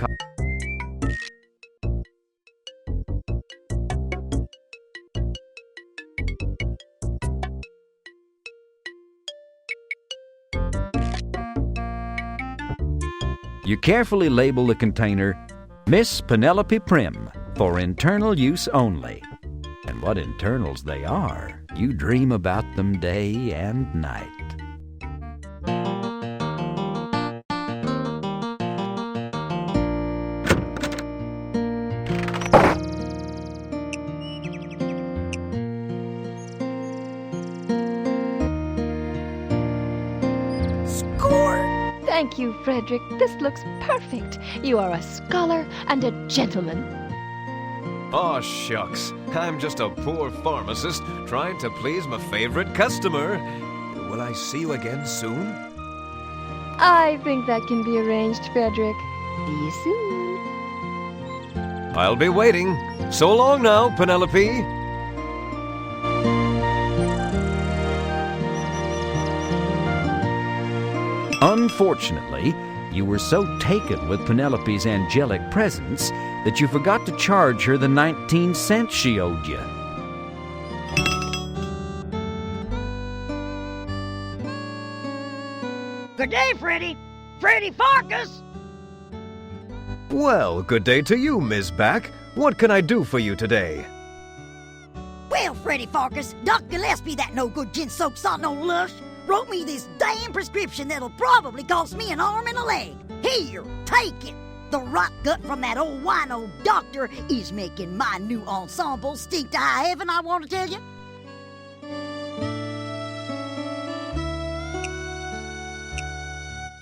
You carefully label the container Miss Penelope Prim for internal use only. And what internals they are, you dream about them day and night. Thank you, Frederick. This looks perfect. You are a scholar and a gentleman. Aw, shucks. I'm just a poor pharmacist trying to please my favorite customer. Will I see you again soon? I think that can be arranged, Frederick. See you soon. I'll be waiting. So long now, Penelope. Unfortunately, you were so taken with Penelope's angelic presence that you forgot to charge her the 19 cents she owed you. Good day, Freddy. Freddy Pharkas. Well, good day to you, Ms. Back. What can I do for you today? Well, Freddy Pharkas, Doc Gillespie, that no-good gin-soaked sod no lush, wrote me this damn prescription that'll probably cost me an arm and a leg. Here, take it. The rot gut from that old wino doctor is making my new ensemble stink to high heaven, I want to tell you.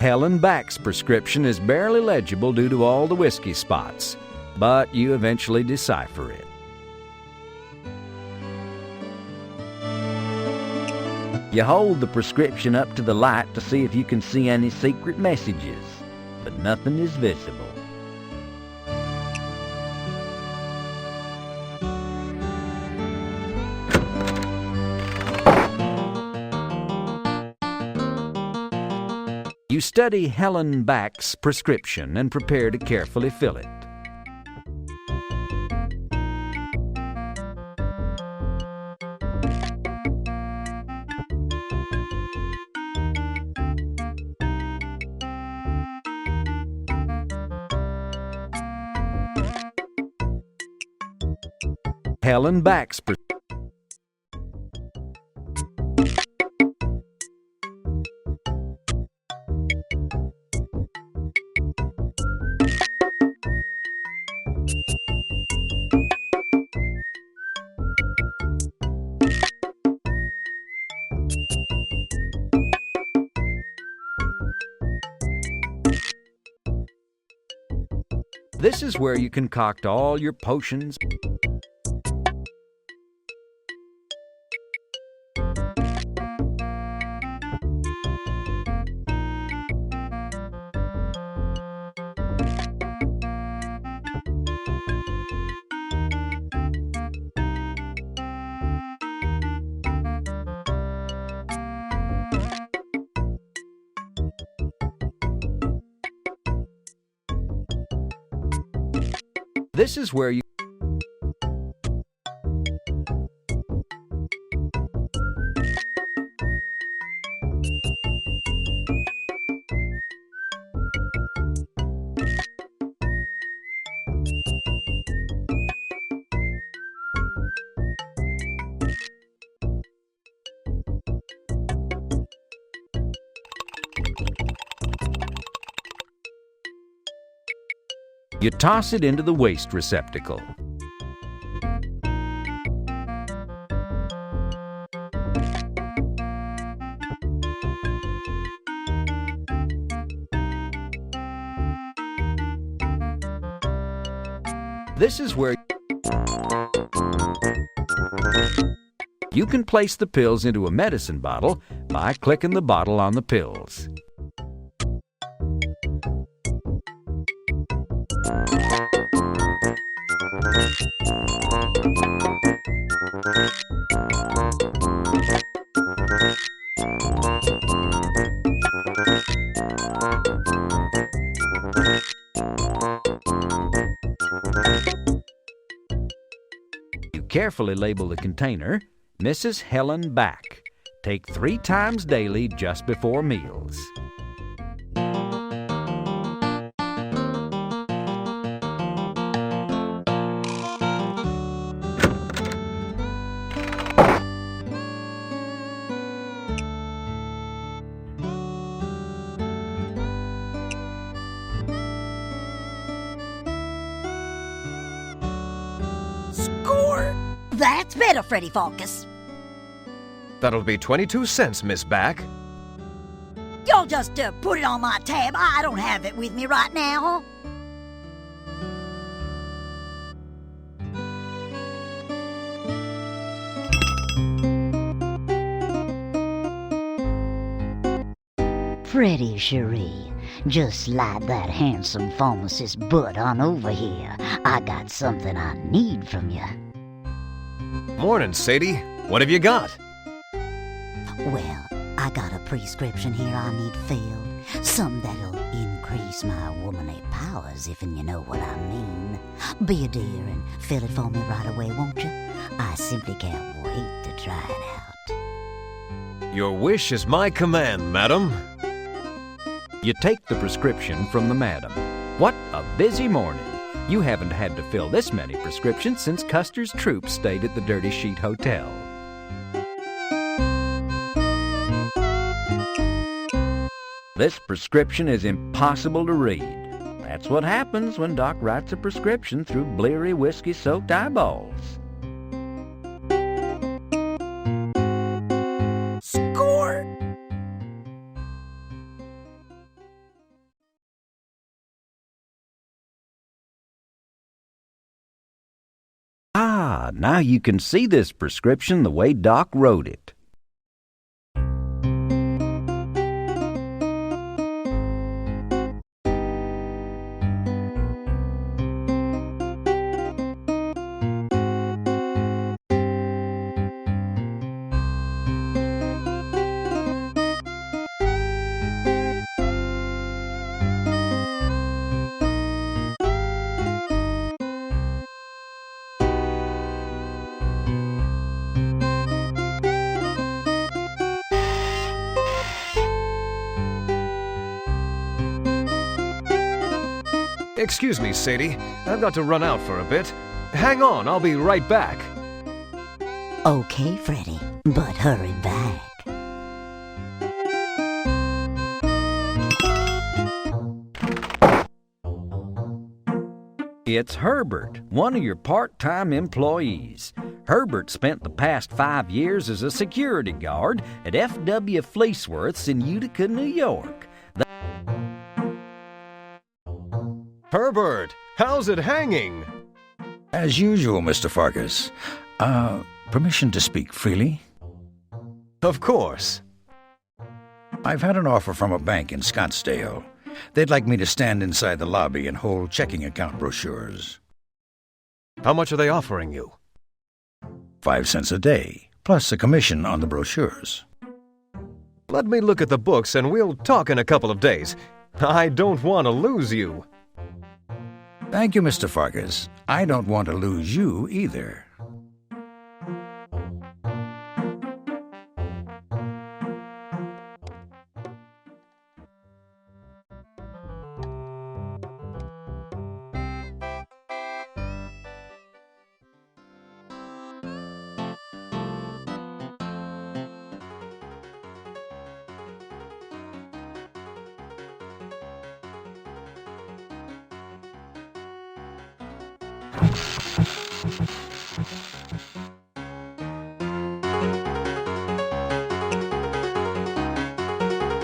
Helen Back's prescription is barely legible due to all the whiskey spots, but you eventually decipher it. You hold the prescription up to the light to see if you can see any secret messages, but nothing is visible. You study Helen Back's prescription and prepare to carefully fill it. Helen Back's This is where you concoct all your potions, This is where you toss it into the waste receptacle. This is where you can place the pills into a medicine bottle by clicking the bottle on the pills. You carefully label the container, Mrs. Helen Back. Take 3 times daily just before meals. better, Freddy Pharkas. That'll be 22 cents, Miss Back. Y'all just put it on my tab. I don't have it with me right now. Freddy Cherie, just slide that handsome pharmacist butt on over here. I got something I need from you. Morning, Sadie. What have you got? Well, I got a prescription here I need filled. Something that'll increase my womanly powers, if you know what I mean. Be a dear and fill it for me right away, won't you? I simply can't wait to try it out. Your wish is my command, madam. You take the prescription from the madam. What a busy morning. You haven't had to fill this many prescriptions since Custer's troop stayed at the Dirty Sheet Hotel. This prescription is impossible to read. That's what happens when Doc writes a prescription through bleary, whiskey-soaked eyeballs. Score! Ah, now you can see this prescription the way Doc wrote it. Excuse me, Sadie. I've got to run out for a bit. Hang on, I'll be right back. Okay, Freddy, but hurry back. It's Herbert, one of your part-time employees. Herbert spent the past 5 years as a security guard at F.W. Fleeceworth's in Utica, New York. Herbert, how's it hanging? As usual, Mr. Pharkas. Permission to speak freely? Of course. I've had an offer from a bank in Scottsdale. They'd like me to stand inside the lobby and hold checking account brochures. How much are they offering you? 5 cents a day, plus a commission on the brochures. Let me look at the books and we'll talk in a couple of days. I don't want to lose you. Thank you, Mr. Pharkas. I don't want to lose you either.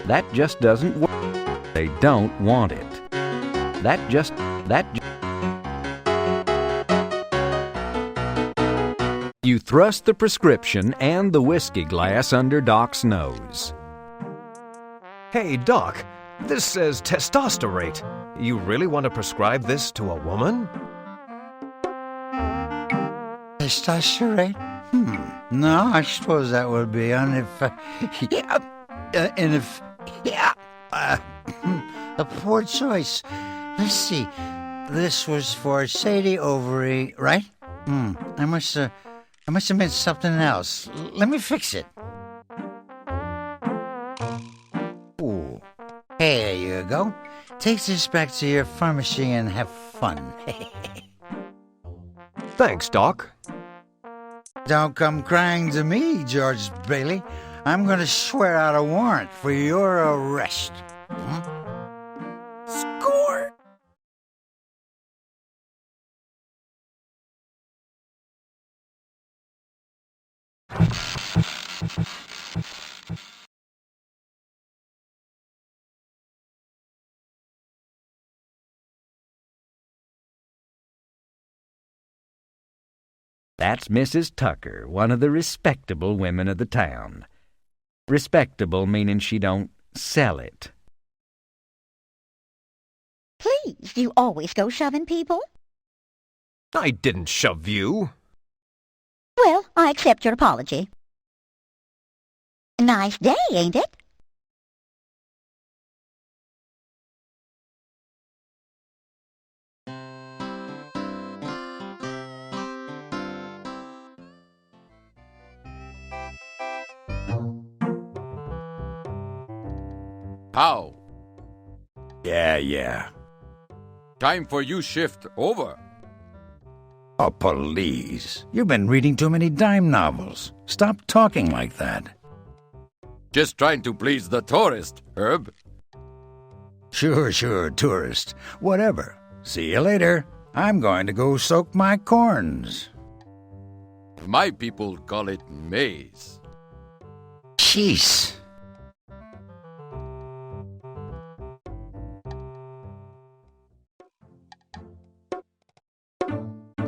That just doesn't work. They don't want it. You thrust the prescription and the whiskey glass under Doc's nose. Hey, Doc, this says testosterate. You really want to prescribe this to a woman? Testosterate? No, I suppose that would be a poor choice. Let's see. This was for Sadie Ovary, right? I must have meant something else. Let me fix it. Ooh. Here you go. Take this back to your pharmacy and have fun. Thanks, Doc. Don't come crying to me, George Bailey. I'm going to swear out a warrant for your arrest. That's Mrs. Tucker, one of the respectable women of the town. Respectable meaning she don't sell it. Please, you always go shoving people? I didn't shove you. Well, I accept your apology. Nice day, ain't it? How? Yeah. Time for you shift over. Oh, please. You've been reading too many dime novels. Stop talking like that. Just trying to please the tourist, Herb. Sure, tourist. Whatever. See you later. I'm going to go soak my corns. My people call it maize. Jeez.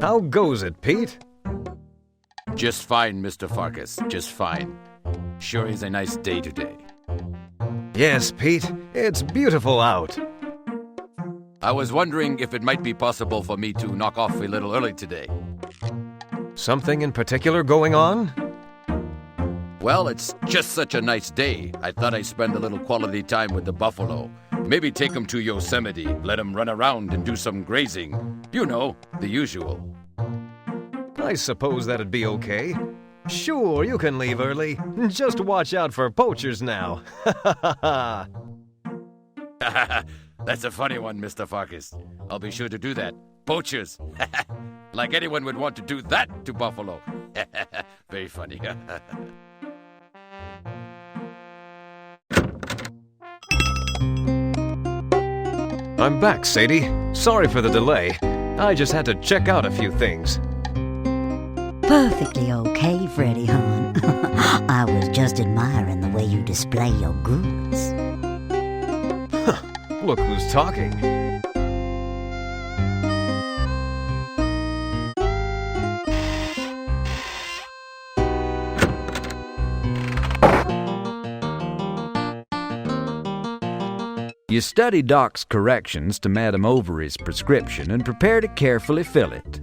How goes it, Pete? Just fine, Mr. Farkas. Just fine. Sure is a nice day today. Yes, Pete. It's beautiful out. I was wondering if it might be possible for me to knock off a little early today. Something in particular going on? Well, it's just such a nice day. I thought I'd spend a little quality time with the buffalo. Maybe take 'em to Yosemite, let 'em run around and do some grazing. You know, the usual. I suppose that'd be okay. Sure, you can leave early. Just watch out for poachers now. That's a funny one, Mr. Farkas. I'll be sure to do that. Poachers. Like anyone would want to do that to buffalo. Very funny. I'm back, Sadie. Sorry for the delay. I just had to check out a few things. Perfectly okay, Freddy, hon. I was just admiring the way you display your goods. Look who's talking. You study Doc's corrections to Madame Overy's prescription and prepare to carefully fill it.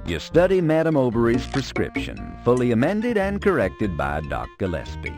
You study Madame Overy's prescription, fully amended and corrected by Doc Gillespie.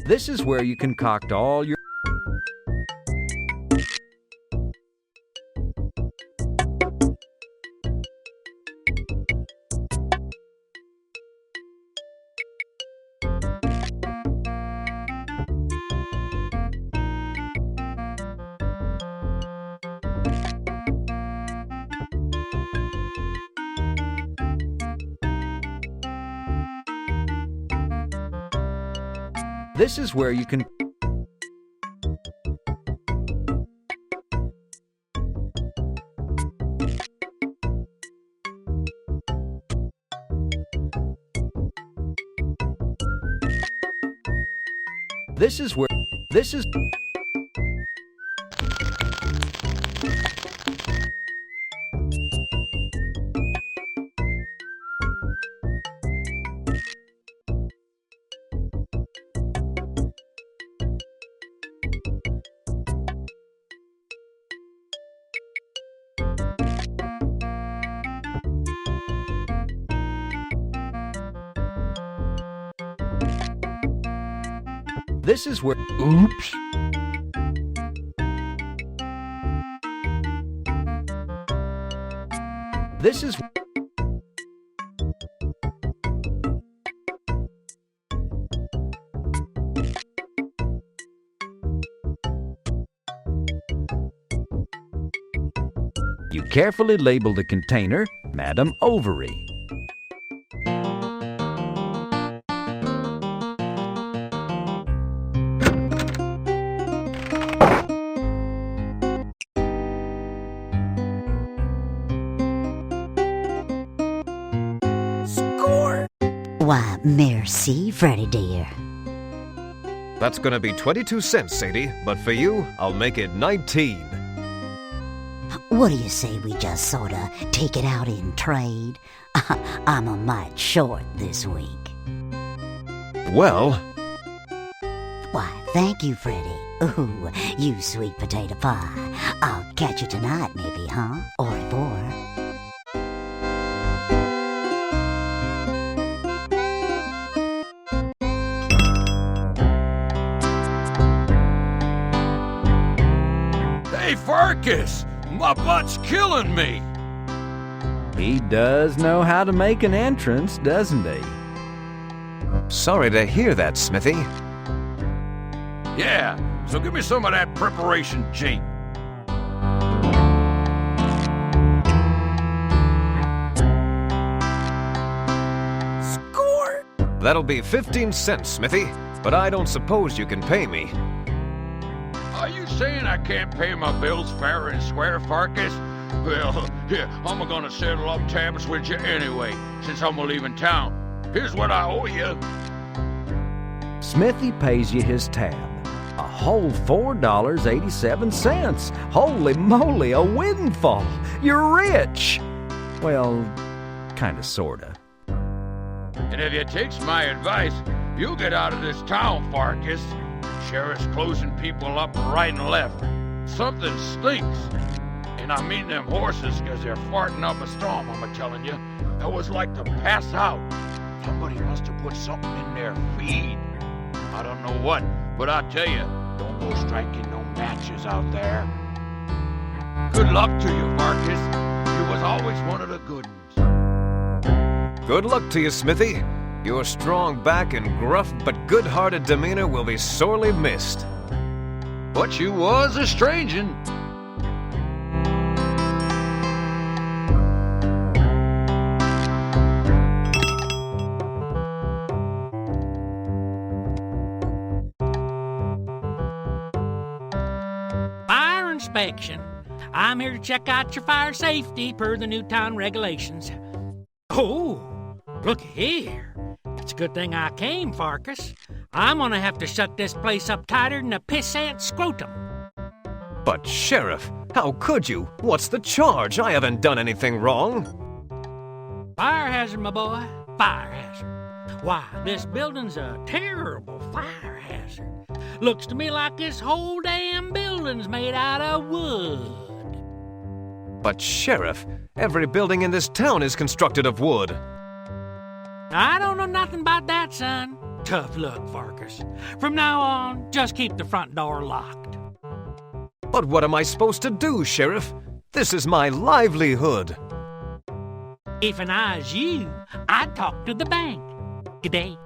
This is where you concoct all your This is where you can This is where this is This is where oops. This is You carefully label the container Madame Overy. Merci, Freddy dear. That's gonna be 22 cents, Sadie, but for you, I'll make it 19. What do you say we just sorta take it out in trade? I'm a mite short this week. Well... Why, thank you, Freddy. Ooh, you sweet potato pie. I'll catch you tonight, maybe, huh? Au revoir. Hey, Farkas! My butt's killing me! He does know how to make an entrance, doesn't he? Sorry to hear that, Smithy. Yeah, so give me some of that preparation jink. Score! That'll be 15 cents, Smithy, but I don't suppose you can pay me. Are you saying I can't pay my bills fair and square, Farkas? Well, yeah, I'm gonna settle up tabs with you anyway, since I'm leaving town. Here's what I owe you. Smithy pays you his tab. A whole $4.87. Holy moly, a windfall. You're rich. Well, kinda sorta. And if you takes my advice, you'll get out of this town, Farkas. Sheriff's closing people up right and left. Something stinks. And I mean them horses, 'cause they're farting up a storm, I'm a-telling you. That was like to pass out. Somebody must have put something in their feed. I don't know what, but I tell you, don't go striking no matches out there. Good luck to you, Farkas. You was always one of the good ones. Good luck to you, Smithy. Your strong back and gruff but good-hearted demeanor will be sorely missed. But you was a strangin'. Fire inspection. I'm here to check out your fire safety per the new town regulations. Oh, look here. It's a good thing I came, Farkas. I'm gonna have to shut this place up tighter than a pissant scrotum. But, Sheriff, how could you? What's the charge? I haven't done anything wrong. Fire hazard, my boy. Fire hazard. Why, this building's a terrible fire hazard. Looks to me like this whole damn building's made out of wood. But, Sheriff, every building in this town is constructed of wood. I don't know nothing about that, son. Tough luck, Farkas. From now on, just keep the front door locked. But what am I supposed to do, Sheriff? This is my livelihood. If I was you, I'd talk to the bank. Good day.